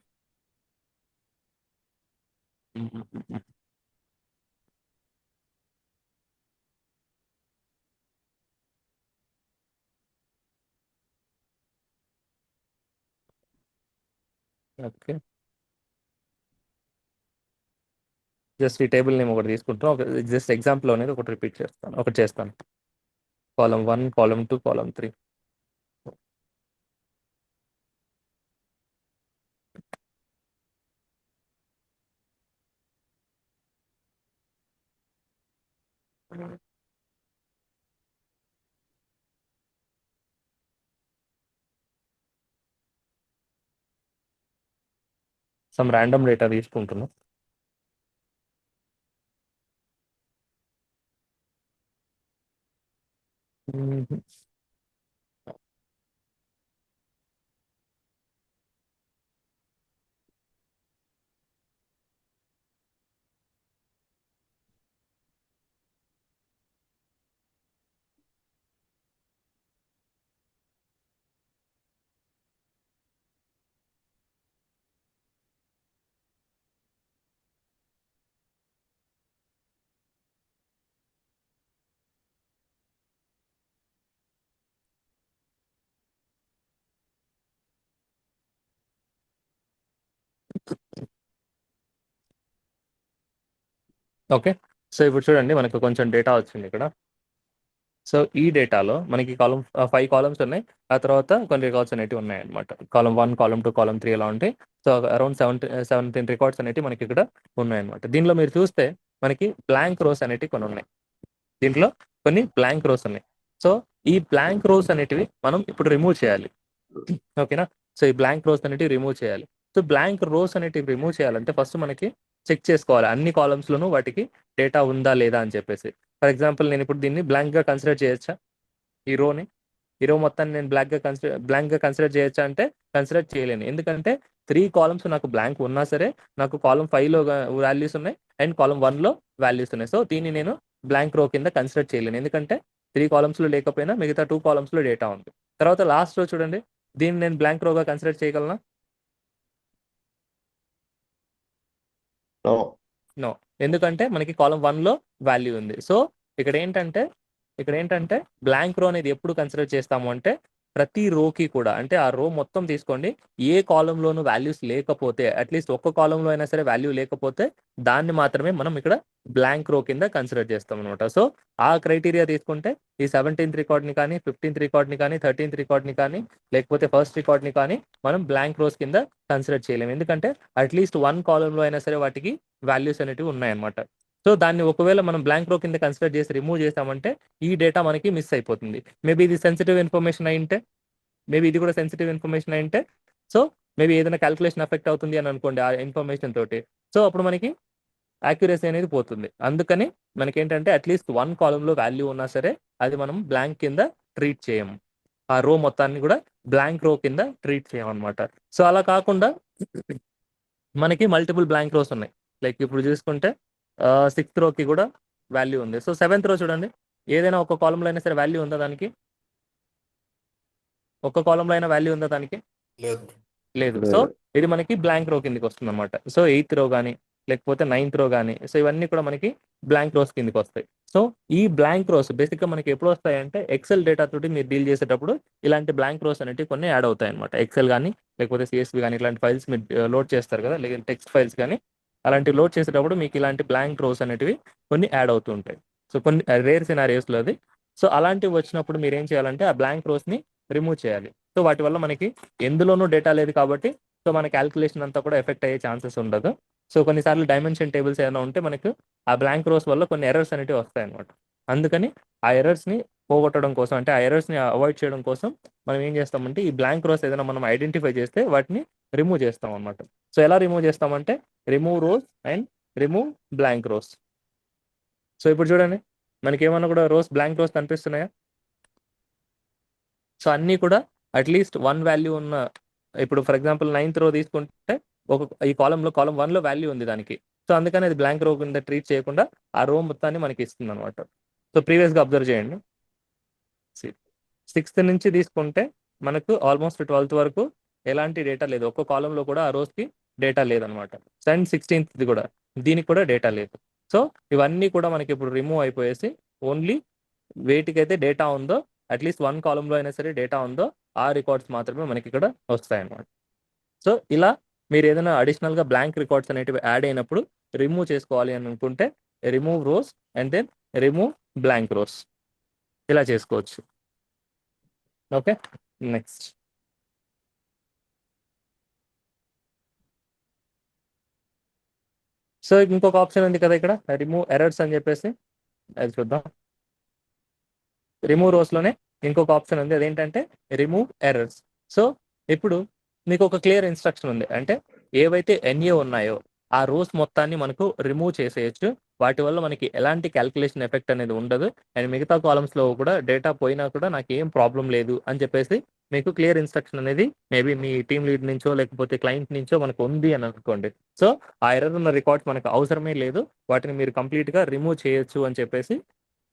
ఓకే. జస్ట్ ఈ టేబుల్ నేమ్ ఒకటి తీసుకుంటాం. ఒక జస్ట్ ఎగ్జాంపుల్ అనేది ఒకటి రిపీట్ చేస్తాను, ఒకటి చేస్తాను. Column 1, column 2, column 3. Some random data తీసుకుంటున్నాం. ఓకే. సో ఇప్పుడు చూడండి మనకు కొంచెం డేటా వచ్చింది ఇక్కడ. సో ఈ డేటాలో మనకి 5 కాలమ్స్ ఉన్నాయి. ఆ తర్వాత కొన్ని రికార్డ్స్ అనేటివి ఉన్నాయన్నమాట. కాలమ్ 1, కాలమ్ 2, కాలమ్ 3 ఇలా ఉంటాయి. సో అరౌండ్ 17 రికార్డ్స్ అనేటివి మనకి ఇక్కడ ఉన్నాయన్నమాట. దీనిలో మీరు చూస్తే మనకి బ్లాంక్ రోస్ అనేటివి కొన్ని ఉన్నాయి. దీంట్లో కొన్ని బ్లాంక్ రోస్ ఉన్నాయి. సో ఈ బ్లాంక్ రోస్ అనేటివి మనం ఇప్పుడు రిమూవ్ చేయాలి. ఓకేనా? సో ఈ బ్లాంక్ రోస్ అనేటివి రిమూవ్ చేయాలి. సో బ్లాంక్ రోస్ అనేటివి రిమూవ్ చేయాలంటే ఫస్ట్ మనకి చెక్ చేసుకోవాలి అన్ని కాలమ్స్ లోనూ వాటికి డేటా ఉందా లేదా అని చెప్పేసి. ఫర్ ఎగ్జాంపుల్ నేను ఇప్పుడు దీన్ని బ్లాంక్ గా కన్సిడర్ చేయొచ్చా? ఈ రో మొత్తాన్ని నేను బ్లాంక్ గా కన్సిడర్ చేయొచ్చా అంటే కన్సిడర్ చేయలేను. ఎందుకంటే 3 కాలమ్స్ నాకు బ్లాంక్ ఉన్నా సరే నాకు కాలమ్ 5 లో వాల్యూస్ ఉన్నాయి అండ్ కాలమ్ 1 లో వాల్యూస్ ఉన్నాయి. సో దీన్ని నేను బ్లాంక్ రో కింద కన్సిడర్ చేయలేను. ఎందుకంటే 3 కాలమ్స్ లో లేకపోయినా మిగతా 2 కాలమ్స్ లో డేటా ఉంది. తర్వాత లాస్ట్ రో చూడండి, దీన్ని నేను బ్లాంక్ రోగా కన్సిడర్ చేయగలనా? నో. నో. ఎందుకంటే మనకి కాలమ్ 1 లో వాల్యూ ఉంది. సో ఇక్కడ ఏంటంటే బ్లాంక్ రో అనేది ఎప్పుడు కన్సిడర్ చేస్తాము అంటే ప్రతి రోకి కూడా, అంటే ఆ రో మొత్తం తీసుకోండి, ఏ కాలంలోనూ వాల్యూస్ లేకపోతే అట్లీస్ట్ ఒక్క కాలంలో అయినా సరే వాల్యూ లేకపోతే దాన్ని మాత్రమే మనం ఇక్కడ బ్లాంక్ రో కింద కన్సిడర్ చేస్తాం అనమాట. సో ఆ క్రైటీరియా తీసుకుంటే ఈ 17th రికార్డ్ ని కానీ 15th రికార్డ్ ని కానీ 13th రికార్డ్ ని కానీ లేకపోతే ఫస్ట్ రికార్డ్ ని కానీ మనం బ్లాంక్ రోస్ కింద కన్సిడర్ చేయలేము. ఎందుకంటే అట్లీస్ట్ 1 కాలంలో అయినా సరే వాటికి వాల్యూస్ అనేటివి ఉన్నాయన్నమాట. సో దాన్ని ఒకవేళ మనం బ్లాంక్ రో కింద కన్సిడర్ చేసి రిమూవ్ చేసామంటే ఈ డేటా మనకి మిస్ అయిపోతుంది. మేబీ ఇది సెన్సిటివ్ ఇన్ఫర్మేషన్ అయింటే, మేబీ ఇది కూడా సెన్సిటివ్ ఇన్ఫర్మేషన్ అయింటే, సో మేబీ ఏదైనా క్యాల్కులేషన్ ఎఫెక్ట్ అవుతుంది అని అనుకోండి ఆ ఇన్ఫర్మేషన్ తోటి, సో అప్పుడు మనకి యాక్యురసీ అనేది పోతుంది. అందుకని మనకి ఏంటంటే అట్లీస్ట్ 1 కాలంలో వాల్యూ ఉన్నా సరే అది మనం బ్లాంక్ కింద ట్రీట్ చేయము. ఆ రో మొత్తాన్ని కూడా బ్లాంక్ రో కింద ట్రీట్ చేయమన్నమాట. సో అలా కాకుండా మనకి మల్టిపుల్ బ్లాంక్ రోస్ ఉన్నాయి. లైక్ ఇప్పుడు చూసుకుంటే 6th రోకి కూడా వాల్యూ ఉంది. సో 7th రో చూడండి, ఏదైనా ఒక కాలంలో అయినా సరే వాల్యూ ఉందా దానికి? ఒక్క కాలంలో అయినా వాల్యూ ఉందా దానికి? లేదు. సో ఇది మనకి బ్లాంక్ రో కిందకి వస్తుంది అనమాట. సో 8th రో కానీ లేకపోతే 9th రో కానీ, సో ఇవన్నీ కూడా మనకి బ్లాంక్ రోస్ కిందకి వస్తాయి. సో ఈ బ్లాంక్ రోస్ బేసిక్గా మనకి ఎప్పుడు వస్తాయంటే ఎక్సెల్ డేటా తోటి మీరు డీల్ చేసేటప్పుడు ఇలాంటి బ్లాంక్ రోస్ అనేవి కొన్ని యాడ్ అవుతాయి అనమాట. ఎక్సెల్ కానీ లేకపోతే సిఎస్వి కానీ ఇలాంటి ఫైల్స్ మీరు లోడ్ చేస్తారు కదా, లేకపోతే టెక్స్ట్ ఫైల్స్ కానీ అలాంటివి లోడ్ చేసేటప్పుడు మీకు ఇలాంటి బ్లాంక్ రోస్ అనేటివి కొన్ని యాడ్ అవుతూ ఉంటాయి. సో కొన్ని రేర్ సినారియోస్లో అది. సో అలాంటివి వచ్చినప్పుడు మీరు ఏం చేయాలంటే ఆ బ్లాంక్ రోస్ని రిమూవ్ చేయాలి. సో వాటి వల్ల మనకి ఎందులోనూ డేటా లేదు కాబట్టి సో మన క్యాల్కులేషన్ అంతా కూడా ఎఫెక్ట్ అయ్యే ఛాన్సెస్ ఉండదు. సో కొన్నిసార్లు డైమెన్షన్ టేబుల్స్ ఏమైనా ఉంటే మనకు ఆ బ్లాంక్ రోస్ వల్ల కొన్ని ఎర్రర్స్ అనేవి వస్తాయి అనమాట. అందుకని ఆ ఎర్రర్స్ని పోగొట్టడం కోసం, అంటే ఆ ఎర్రర్స్ని అవాయిడ్ చేయడం కోసం మనం ఏం చేస్తామంటే ఈ బ్లాంక్ రోస్ ఏదైనా మనం ఐడెంటిఫై చేస్తే వాటిని రిమూవ్ చేస్తాం అనమాట. సో ఎలా రిమూవ్ చేస్తామంటే remove rows and remove blank rows. So ఇప్పుడు చూడండి మనకి ఏమన్నా కూడా బ్లాంక్ రోస్ కనిపిస్తున్నాయా? సో అన్నీ కూడా అట్లీస్ట్ 1 వాల్యూ ఉన్న, ఇప్పుడు ఫర్ ఎగ్జాంపుల్ 9th రో తీసుకుంటే ఈ కాలంలో కాలం 1లో వాల్యూ ఉంది దానికి. సో అందుకని అది బ్లాంక్ రో కింద ట్రీట్ చేయకుండా ఆ రో మొత్తాన్ని మనకి ఇస్తుంది అనమాట. సో ప్రీవియస్గా అబ్జర్వ్ చేయండి, 6th నుంచి తీసుకుంటే మనకు ఆల్మోస్ట్ 12th వరకు ఎలాంటి డేటా లేదు. ఒక్క కాలంలో కూడా ఆ రోజుకి డేటా లేదనమాట. అండ్ 16th కూడా దీనికి కూడా డేటా లేదు. సో ఇవన్నీ కూడా మనకి ఇప్పుడు రిమూవ్ అయిపోయేసి ఓన్లీ వేటికైతే డేటా ఉందో అట్లీస్ట్ 1 కాలంలో అయినా సరే డేటా ఉందో ఆ రికార్డ్స్ మాత్రమే మనకి ఇక్కడ వస్తాయన్నమాట. సో ఇలా మీరు ఏదైనా అడిషనల్గా బ్లాంక్ రికార్డ్స్ అనేటివి యాడ్ అయినప్పుడు రిమూవ్ చేసుకోవాలి అని అనుకుంటే remove rows and then remove blank rows ఇలా చేసుకోవచ్చు. Okay, next. సో ఇంకొక ఆప్షన్ ఉంది కదా ఇక్కడ, రిమూవ్ ఎర్రర్స్ అని చెప్పేసి, అది చూద్దాం. రిమూవ్ రోస్లోనే ఇంకొక ఆప్షన్ ఉంది, అదేంటంటే రిమూవ్ ఎర్రర్స్. సో ఇప్పుడు మీకు ఒక క్లియర్ ఇన్స్ట్రక్షన్ ఉంది, అంటే ఏవైతే ఎన్ఏ ఉన్నాయో ఆ రోస్ మొత్తాన్ని మనకు రిమూవ్ చేసేయచ్చు. వాటి వల్ల మనకి ఎలాంటి క్యాల్కులేషన్ ఎఫెక్ట్ అనేది ఉండదు. అండ్ మిగతా కాలమ్స్లో కూడా డేటా పోయినా కూడా నాకు ఏం ప్రాబ్లం లేదు అని చెప్పేసి మీకు క్లియర్ ఇన్స్ట్రక్షన్ అనేది మేబీ మీ టీమ్ లీడ్ నుంచో లేకపోతే క్లయింట్ నుంచో మనకు ఉంది అని అనుకోండి. సో ఆ ఎర్రర్ ఉన్న రికార్డ్స్ మనకు అవసరమే లేదు, వాటిని మీరు కంప్లీట్గా రిమూవ్ చేయొచ్చు అని చెప్పేసి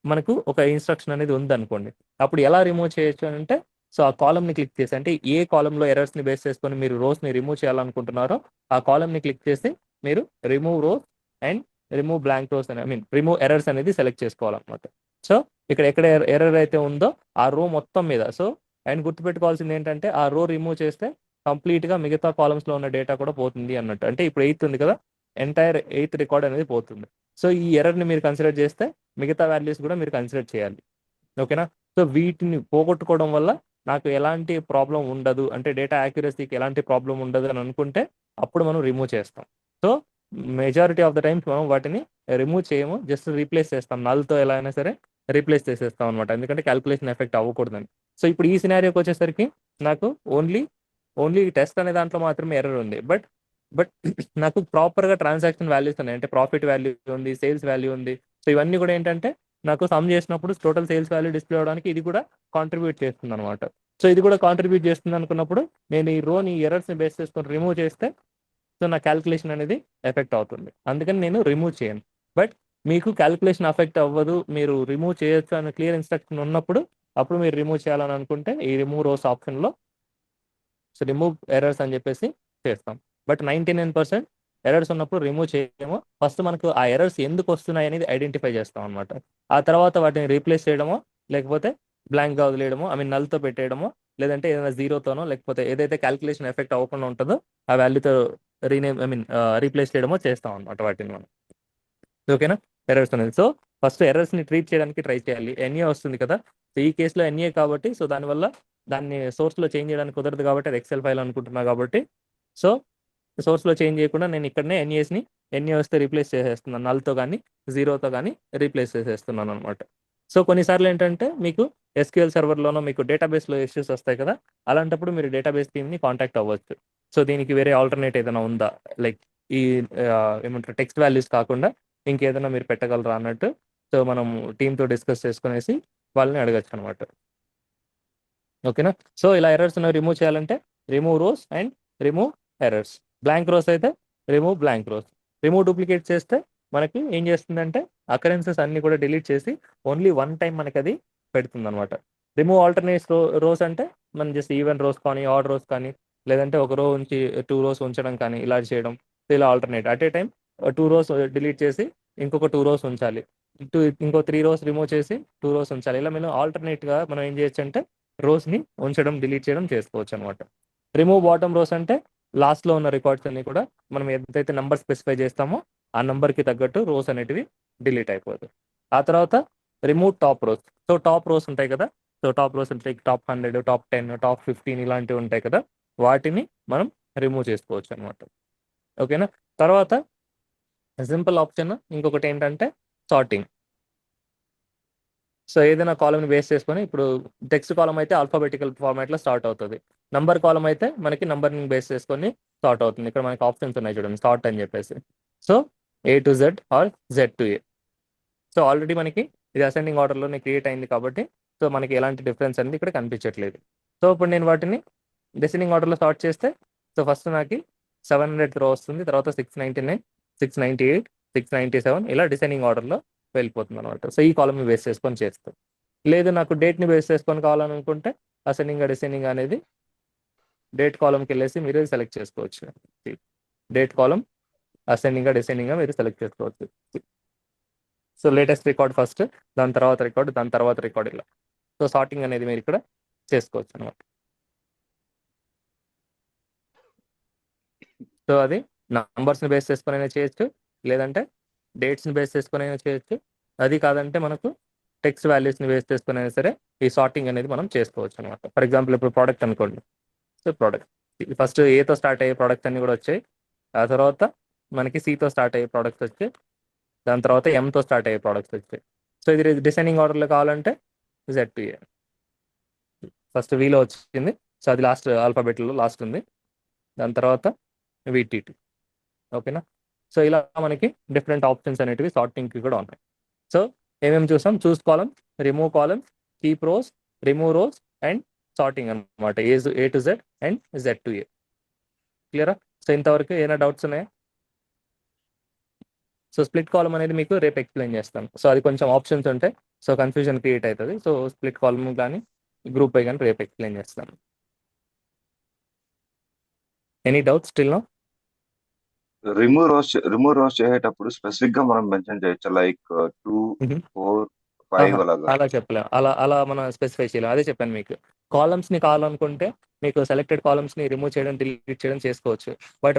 మనకు ఒక ఇన్స్ట్రక్షన్ అనేది ఉంది అనుకోండి. అప్పుడు ఎలా రిమూవ్ చేయొచ్చు అని అంటే, సో ఆ కాలమ్ని క్లిక్ చేసి, అంటే ఏ కాలంలో ఎర్రర్స్ని బేస్ చేసుకొని మీరు రోస్ని రిమూవ్ చేయాలనుకుంటున్నారో ఆ కాలమ్ని క్లిక్ చేసి మీరు remove rows and remove blank rows అని, రిమూవ్ ఎర్రర్స్ అనేది సెలెక్ట్ చేసుకోవాలన్నమాట. సో ఇక్కడ ఎక్కడ ఎర్రర్ అయితే ఉందో ఆ రో మొత్తం మీద, సో అండ్ గుర్తుపెట్టుకోవాల్సింది ఏంటంటే ఆ రో రిమూవ్ చేస్తే కంప్లీట్గా మిగతా కాలమ్స్లో ఉన్న డేటా కూడా పోతుంది అన్నట్టు. అంటే ఇప్పుడు 8th ఉంది కదా, ఎంటైర్ 8th రికార్డ్ అనేది పోతుంది. సో ఈ ఎర్రర్ని మీరు కన్సిడర్ చేస్తే మిగతా వాల్యూస్ కూడా మీరు కన్సిడర్ చేయాలి. ఓకేనా? సో వీటిని పోగొట్టుకోవడం వల్ల నాకు ఎలాంటి ప్రాబ్లం ఉండదు, అంటే డేటా యాక్యురసీకి ఎలాంటి ప్రాబ్లం ఉండదు అని అనుకుంటే అప్పుడు మనం రిమూవ్ చేస్తాం. So majority of the times మనం వాటిని రిమూవ్ చేయము, జస్ట్ రీప్లేస్ చేస్తాం. నల్తో ఎలా అయినా సరే రీప్లేస్ చేసేస్తాం అనమాట, ఎందుకంటే క్యాల్కులేషన్ ఎఫెక్ట్ అవ్వకూడదని. సో ఇప్పుడు ఈ సినారియోకి వచ్చేసరికి నాకు ఓన్లీ టెస్ట్ అనే దాంట్లో మాత్రమే ఎర్రర్ ఉంది. బట్ నాకు ప్రాపర్గా ట్రాన్సాక్షన్ వాల్యూస్ ఉన్నాయి, అంటే ప్రాఫిట్ వాల్యూ ఉంది, సేల్స్ వాల్యూ ఉంది. సో ఇవన్నీ కూడా ఏంటంటే నాకు సమ్ చేసినప్పుడు టోటల్ సేల్స్ వాల్యూ డిస్ప్లే అవడానికి ఇది కూడా కాంట్రిబ్యూట్ చేస్తుంది అనమాట. సో ఇది కూడా కాంట్రిబ్యూట్ చేస్తుంది అనుకున్నప్పుడు నేను ఈ రోని ఎర్రర్స్ని బేస్ చేసుకొని రిమూవ్ చేస్తే సో నా క్యాల్కులేషన్ అనేది ఎఫెక్ట్ అవుతుంది. అందుకని నేను రిమూవ్ చేయను. బట్ మీకు క్యాల్కులేషన్ ఎఫెక్ట్ అవ్వదు, మీరు రిమూవ్ చేయొచ్చు అని క్లియర్ ఇన్స్ట్రక్షన్ ఉన్నప్పుడు అప్పుడు మీరు రిమూవ్ చేయాలని అనుకుంటే ఈ రిమూవ్ రోస్ ఆప్షన్లో సో రిమూవ్ ఎర్రర్స్ అని చెప్పేసి చేస్తాం. బట్ 99% ఎర్రర్స్ ఉన్నప్పుడు రిమూవ్ చేయడము. ఫస్ట్ మనకు ఆ ఎర్రర్స్ ఎందుకు వస్తున్నాయి అనేది ఐడెంటిఫై చేస్తాం అనమాట. ఆ తర్వాత వాటిని రీప్లేస్ చేయడమో లేకపోతే బ్లాంక్గా వదిలేయడమో, నల్తో పెట్టేయడమో, లేదంటే ఏదైనా జీరోతోనో, లేకపోతే ఏదైతే క్యాల్కులేషన్ ఎఫెక్ట్ అవ్వకుండా ఉంటుందో ఆ వాల్యూతో రీప్లేస్ చేయడమో చేస్తాం అనమాట వాటిని మనం. ఓకేనా? ఎర్రర్స్ అనేది. సో ఫస్ట్ ఎర్రర్స్ని ట్రీట్ చేయడానికి ట్రై చేయాలి. ఎన్ఏ వస్తుంది కదా, సో ఈ కేసులో ఎన్ఏ కాబట్టి సో దానివల్ల దాన్ని సోర్స్లో చేంజ్ చేయడానికి కుదరదు కాబట్టి అది ఎక్సెల్ ఫైల్ అనుకుంటున్నా కాబట్టి సో సోర్స్లో చేంజ్ చేయకుండా నేను ఇక్కడనే ఎన్ఏ వస్తే రీప్లేస్ చేసేస్తున్నాను, నల్తో కానీ జీరోతో కానీ రీప్లేస్ చేసేస్తున్నాను అనమాట. సో కొన్నిసార్లు ఏంటంటే మీకు ఎస్క్యూఎల్ సర్వర్లోనో మీకు డేటాబేస్లో ఇష్యూస్ వస్తాయి కదా, అలాంటప్పుడు మీరు డేటాబేస్ టీమ్ని కాంటాక్ట్ అవ్వచ్చు. సో దీనికి వేరే ఆల్టర్నేట్ ఏదైనా ఉందా, లైక్ ఈ ఏమంటారు టెక్స్ట్ వాల్యూస్ కాకుండా ఇంకేదైనా మీరు పెట్టగలరా అన్నట్టు సో మనం టీంతో డిస్కస్ చేసుకునేసి వాళ్ళని అడగచ్చు అనమాట. ఓకేనా? సో ఇలా ఎర్రర్స్ రిమూవ్ చేయాలంటే remove rows and remove errors. Blank rows అయితే remove blank rows. Remove duplicate చేస్తే మనకి ఏం చేస్తుందంటే అకరెన్సెస్ అన్ని కూడా డిలీట్ చేసి ఓన్లీ వన్ టైం మనకి అది పెడుతుంది అనమాట. రిమూవ్ ఆల్టర్నేట్ రోస్ అంటే మనం జస్ట్ ఈవెన్ రోస్ కానీ ఆడ్ రోస్ కానీ లేదంటే ఒక రో ఉంచి 2 రోస్ ఉంచడం కానీ ఇలా చేయడం. ఇలా alternate at a time 2 rows delete చేసి ఇంకొక 2 రోస్ ఉంచాలి, ఇంకో 3 రోస్ రిమూవ్ చేసి 2 రోస్ ఉంచాలి. ఇలా మేము ఆల్టర్నేట్గా మనం ఏం చేయొచ్చు అంటే రోస్ని ఉంచడం డిలీట్ చేయడం చేసుకోవచ్చు అనమాట. రిమూవ్ బాటమ్ రోస్ అంటే లాస్ట్లో ఉన్న రికార్డ్స్ అన్ని కూడా మనం ఏదైతే నెంబర్ స్పెసిఫై చేస్తామో ఆ నెంబర్కి తగ్గట్టు రోస్ అనేటివి డిలీట్ అయిపోతాయి. ఆ తర్వాత remove top rows. So top rows ఉంటాయి కదా, సో టాప్ రోస్ ఉంటాయి, టాప్ 100, టాప్ 10, టాప్ 15 ఇలాంటివి ఉంటాయి కదా, వాటిని మనం రిమూవ్ చేసుకోవచ్చు అనమాట. ఓకేనా? తర్వాత సింపుల్ ఆప్షన్ ఇంకొకటి ఏంటంటే సార్టింగ్. సో ఏదైనా కాలంని బేస్ చేసుకొని ఇప్పుడు టెక్స్ట్ కాలం అయితే ఆల్ఫాబెటికల్ ఫార్మాట్లో స్టార్ట్ అవుతుంది, నంబర్ కాలం అయితే మనకి నంబర్ని బేస్ చేసుకొని స్టార్ట్ అవుతుంది. ఇక్కడ మనకి ఆప్షన్స్ ఉన్నాయి చూడండి, స్టార్ట్ అని చెప్పేసి. So A to Z or Z to A. So already మనకి ఇది అసెండింగ్ ఆర్డర్లోనే క్రియేట్ అయింది కాబట్టి సో మనకి ఎలాంటి డిఫరెన్స్ అనేది ఇక్కడ కనిపించట్లేదు. సో ఇప్పుడు నేను వాటిని డిసెండింగ్ ఆర్డర్లో స్టార్ట్ చేస్తే సో ఫస్ట్ నాకు 700 రో వస్తుంది, తర్వాత 699, 698, 697 ఇలా డిసెండింగ్ ఆర్డర్లో వెళ్ళిపోతుంది అనమాట. సో ఈ కాలమ్ని బేస్ చేసుకొని చేస్తాం. లేదు నాకు డేట్ని బేస్ చేసుకొని కావాలనుకుంటే అసెండింగ్ డిసెండింగ్ అనేది డేట్ కాలంకి వెళ్ళేసి మీరు సెలెక్ట్ చేసుకోవచ్చు. డేట్ కాలం అసెండింగ్ డిసెండింగ్ మీరు సెలెక్ట్ చేసుకోవచ్చు. సో లేటెస్ట్ రికార్డ్ ఫస్ట్, దాని తర్వాత రికార్డ్, దాని తర్వాత రికార్డ్, ఇలా సో సార్టింగ్ అనేది మీరు ఇక్కడ చేసుకోవచ్చు అనమాట. సో అది నంబర్స్ని బేస్ చేసుకొని అయినా చేయొచ్చు, లేదంటే డేట్స్ని బేస్ చేసుకొని అయినా చేయొచ్చు. అది కాదంటే మనకు టెక్స్ట్ వాల్యూస్ని బేస్ చేసుకొని అయినా సరే ఈ సార్టింగ్ అనేది మనం చేసుకోవచ్చు అనమాట. ఫర్ ఎగ్జాంపుల్ ఇప్పుడు ప్రోడక్ట్ అనుకోండి. సో ప్రోడక్ట్ ఫస్ట్ ఏతో స్టార్ట్ అయ్యే ప్రోడక్ట్స్ అన్ని కూడా వచ్చాయి, ఆ తర్వాత మనకి సితో స్టార్ట్ అయ్యే ప్రోడక్ట్స్ వచ్చాయి, దాని తర్వాత ఎంతో స్టార్ట్ అయ్యే ప్రోడక్ట్స్ వచ్చాయి. సో ఇది డిసెండింగ్ ఆర్డర్లో కావాలంటే Z to A. ఫస్ట్ వీలో వచ్చింది, సో అది లాస్ట్ ఆల్ఫాబెట్లో లాస్ట్ ఉంది, దాని తర్వాత VTT. ఓకేనా? సో ఇలా మనకి డిఫరెంట్ ఆప్షన్స్ అనేటివి సార్టింగ్కి కూడా ఉన్నాయి. సో ఏమేమి చూసాం? Choose columns, remove columns, keep rows, remove rows and sorting అనమాట. A to Z and Z to A. క్లియరా? సో ఇంతవరకు ఏమైనా డౌట్స్ ఉన్నాయా? సో స్ప్లిట్ కాలమ్ అనేది మీకు రేపు ఎక్స్ప్లెయిన్ చేస్తాను. సో అది కొంచెం ఆప్షన్స్ ఉంటాయి, సో కన్ఫ్యూజన్ క్రియేట్ అవుతుంది. సో స్ప్లిట్ కాలమ్ కానీ గ్రూప్ బై కానీ రేపు ఎక్స్ప్లెయిన్ చేస్తాను. Any doubts still no? Remove rows చేసేటప్పుడు స్పెసిఫిక్ గా మనం మెన్షన్ చేయొచ్చు, లైక్ 2, 4, 5 అలాగా. అలా చెప్పలేము, అలా మనం స్పెసిఫై చేయలేము. అదే చెప్పాను మీకు, కాలమ్స్ని కావాలనుకుంటే మీకు సెలెక్టెడ్ కాలమ్స్ని రిమూవ్ చేయడం డిలీట్ చేయడం చేసుకోవచ్చు. బట్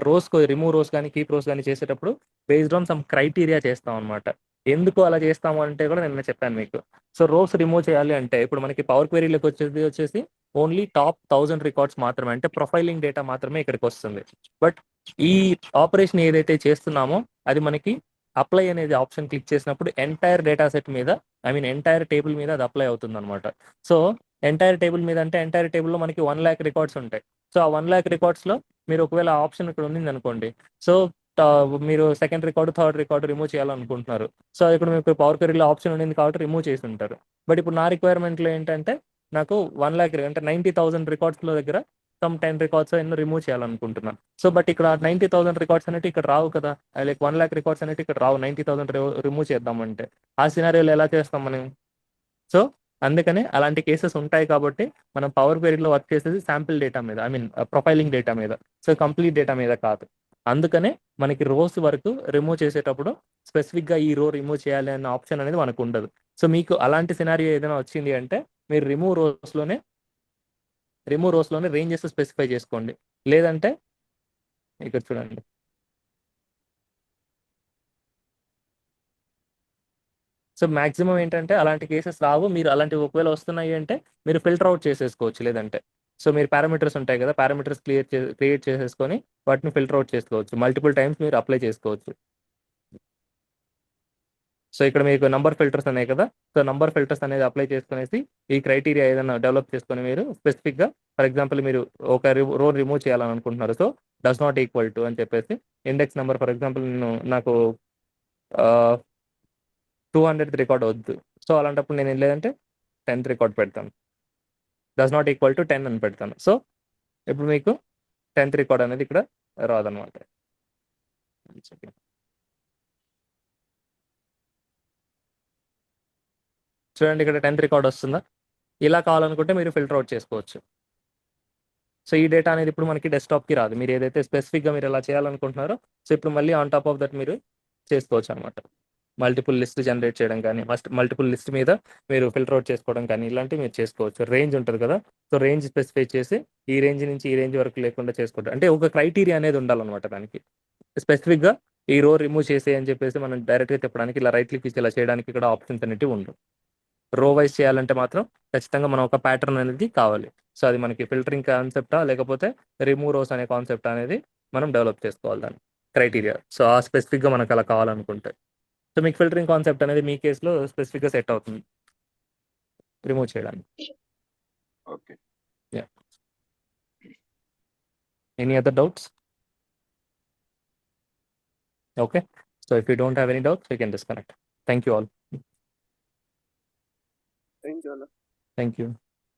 రిమూవ్ రోస్ కానీ కీప్ రోస్ కానీ చేసేటప్పుడు బేస్డ్ ఆన్ సమ్ క్రైటీరియా చేస్తాం అనమాట. ఎందుకు అలా చేస్తాము అంటే కూడా నేను చెప్పాను మీకు. సో రోస్ రిమూవ్ చేయాలి అంటే ఇప్పుడు మనకి పవర్ క్వెరీలోకి వచ్చేసి ఓన్లీ టాప్ 1000 రికార్డ్స్ మాత్రమే, అంటే ప్రొఫైలింగ్ డేటా మాత్రమే ఇక్కడికి వస్తుంది. బట్ ఈ ఆపరేషన్ ఏదైతే చేస్తున్నామో అది మనకి అప్లై అనేది ఆప్షన్ క్లిక్ చేసినప్పుడు ఎంటైర్ డేటా సెట్ మీద, ఐ మీన్ ఎంటైర్ టేబుల్ మీద అది అప్లై అవుతుంది అనమాట. సో ఎంటైర్ టేబుల్ మీద అంటే ఎంటైర్ టేబుల్లో మనకి 1 lakh రికార్డ్స్ ఉంటాయి. సో ఆ 1 lakh రికార్డ్స్లో మీరు ఒకవేళ ఆప్షన్ ఇక్కడ ఉంది అనుకోండి, సో మీరు second record third record remove చేయాలనుకుంటున్నారు. సో ఇప్పుడు మీకు పవర్ క్వెరీలో ఆప్షన్ ఉండింది కాబట్టి రిమూవ్ చేసి ఉంటారు. బట్ ఇప్పుడు నా రిక్వైర్మెంట్లో ఏంటంటే నాకు 1 lakh అంటే 90,000 రికార్డ్స్లో దగ్గర సమ్ 10 రికార్డ్స్ ఎన్నో రిమూవ్ చేయాలనుకుంటున్నాను. సో బట్ ఇక్కడ 90,000 రికార్డ్స్ అనేవి ఇక్కడ రావు కదా, లైక్ 1 lakh రికార్డ్స్ అనేవి ఇక్కడ రావు 90,000 రిమూవ్ చేద్దామంటే. ఆ సినారియోలో ఎలా చేస్తాం మనం? సో అందుకనే అలాంటి కేసెస్ ఉంటాయి కాబట్టి మనం పవర్ క్వెరీలో వర్క్ చేసేది శాంపిల్ డేటా మీద, ఐ మీన్ ప్రొఫైలింగ్ డేటా మీద, సో కంప్లీట్ డేటా మీద కాదు. అందుకనే మనకి రోస్ వరకు రిమూవ్ చేసేటప్పుడు స్పెసిఫిక్గా ఈ రో రిమూవ్ చేయాలి అన్న ఆప్షన్ అనేది మనకు ఉండదు. సో మీకు అలాంటి సినారియో ఏదైనా వచ్చింది అంటే మీరు రిమూవ్ రోస్లోనే రేంజెస్ స్పెసిఫై చేసుకోండి. లేదంటే ఇక్కడ చూడండి, సో మాక్సిమం ఏంటంటే అలాంటి కేసెస్ రావు. మీరు అలాంటివి ఒకవేళ వస్తున్నాయి అంటే మీరు ఫిల్టర్ అవుట్ చేసేసుకోవచ్చు. లేదంటే సో మీరు పారామీటర్స్ ఉంటాయి కదా, పారామీటర్స్ క్రియేట్ చేసేసుకొని వాటిని ఫిల్టర్ అవుట్ చేసుకోవచ్చు. మల్టిపుల్ టైమ్స్ మీరు అప్లై చేసుకోవచ్చు. సో ఇక్కడ మీకు నంబర్ ఫిల్టర్స్ ఉన్నాయి కదా, సో నంబర్ ఫిల్టర్స్ అనేది అప్లై చేసుకునేసి ఈ క్రైటీరియా ఏదైనా డెవలప్ చేసుకొని మీరు స్పెసిఫిక్గా, ఫర్ ఎగ్జాంపుల్ మీరు ఒక రో రిమూవ్ చేయాలని అనుకుంటున్నారు, so does not equal to అని చెప్పేసి ఇండెక్స్ నెంబర్, ఫర్ ఎగ్జాంపుల్ నాకు 200 రికార్డ్ వద్దు. సో అలాంటప్పుడు నేను ఏం లేదంటే 10th రికార్డ్ పెడతాను, డస్ నాట్ ఈక్వల్ టు 10 అని పెడతాను. సో ఇప్పుడు మీకు 10th రికార్డ్ అనేది ఇక్కడ రాదనమాట. చూడండి ఇక్కడ 10th రికార్డ్ వస్తుందా? ఇలా కావాలనుకుంటే మీరు ఫిల్టర్ అవుట్ చేసుకోవచ్చు. సో ఈ డేటా అనేది ఇప్పుడు మనకి డెస్క్టాప్కి రాదు. మీరు ఏదైతే స్పెసిఫిక్గా మీరు ఎలా చేయాలనుకుంటున్నారో సో ఇప్పుడు మళ్ళీ ఆన్ టాప్ ఆఫ్ దట్ మీరు చేసుకోవచ్చు అనమాట. మల్టిపుల్ లిస్ట్ జనరేట్ చేయడం కానీ, మల్టిపుల్ లిస్ట్ మీద మీరు ఫిల్టర్ అవుట్ చేసుకోవడం కానీ ఇలాంటివి మీరు చేసుకోవచ్చు. రేంజ్ ఉంటుంది కదా, సో రేంజ్ స్పెసిఫై చేసి ఈ రేంజ్ నుంచి ఈ రేంజ్ వరకు లేకుండా చేసుకుంటారు. అంటే ఒక క్రైటీరియా అనేది ఉండాలన్నమాట దానికి. స్పెసిఫిక్గా ఈ రో రిమూవ్ చేసే అని చెప్పేసి మనం డైరెక్ట్గా చెప్పడానికి ఇలా రైట్ క్లిక్ ఇచ్చి ఇలా చేయడానికి ఇక్కడ ఆప్షన్స్ అనేవి ఉండవు. రో వైజ్ చేయాలంటే మాత్రం ఖచ్చితంగా మనం ఒక ప్యాటర్న్ అనేది కావాలి. సో అది మనకి ఫిల్టరింగ్ కాన్సెప్టా లేకపోతే రిమూవ్ రోస్ అనే కాన్సెప్ట్ అనేది మనం డెవలప్ చేసుకోవాలి దాన్ని క్రైటీరియా. సో ఆ స్పెసిఫిక్గా మనకు అలా కావాలనుకుంటే సో మీకు ఫిల్టరింగ్ కాన్సెప్ట్ అనేది మీ కేసులో స్పెసిఫిక్గా సెట్ అవుతుంది రిమూవ్ చేయడానికి. Okay. Any other doubts? Okay, so if you don't have any doubts you can disconnect. Thank you all. Thank you, Anna. Thank you.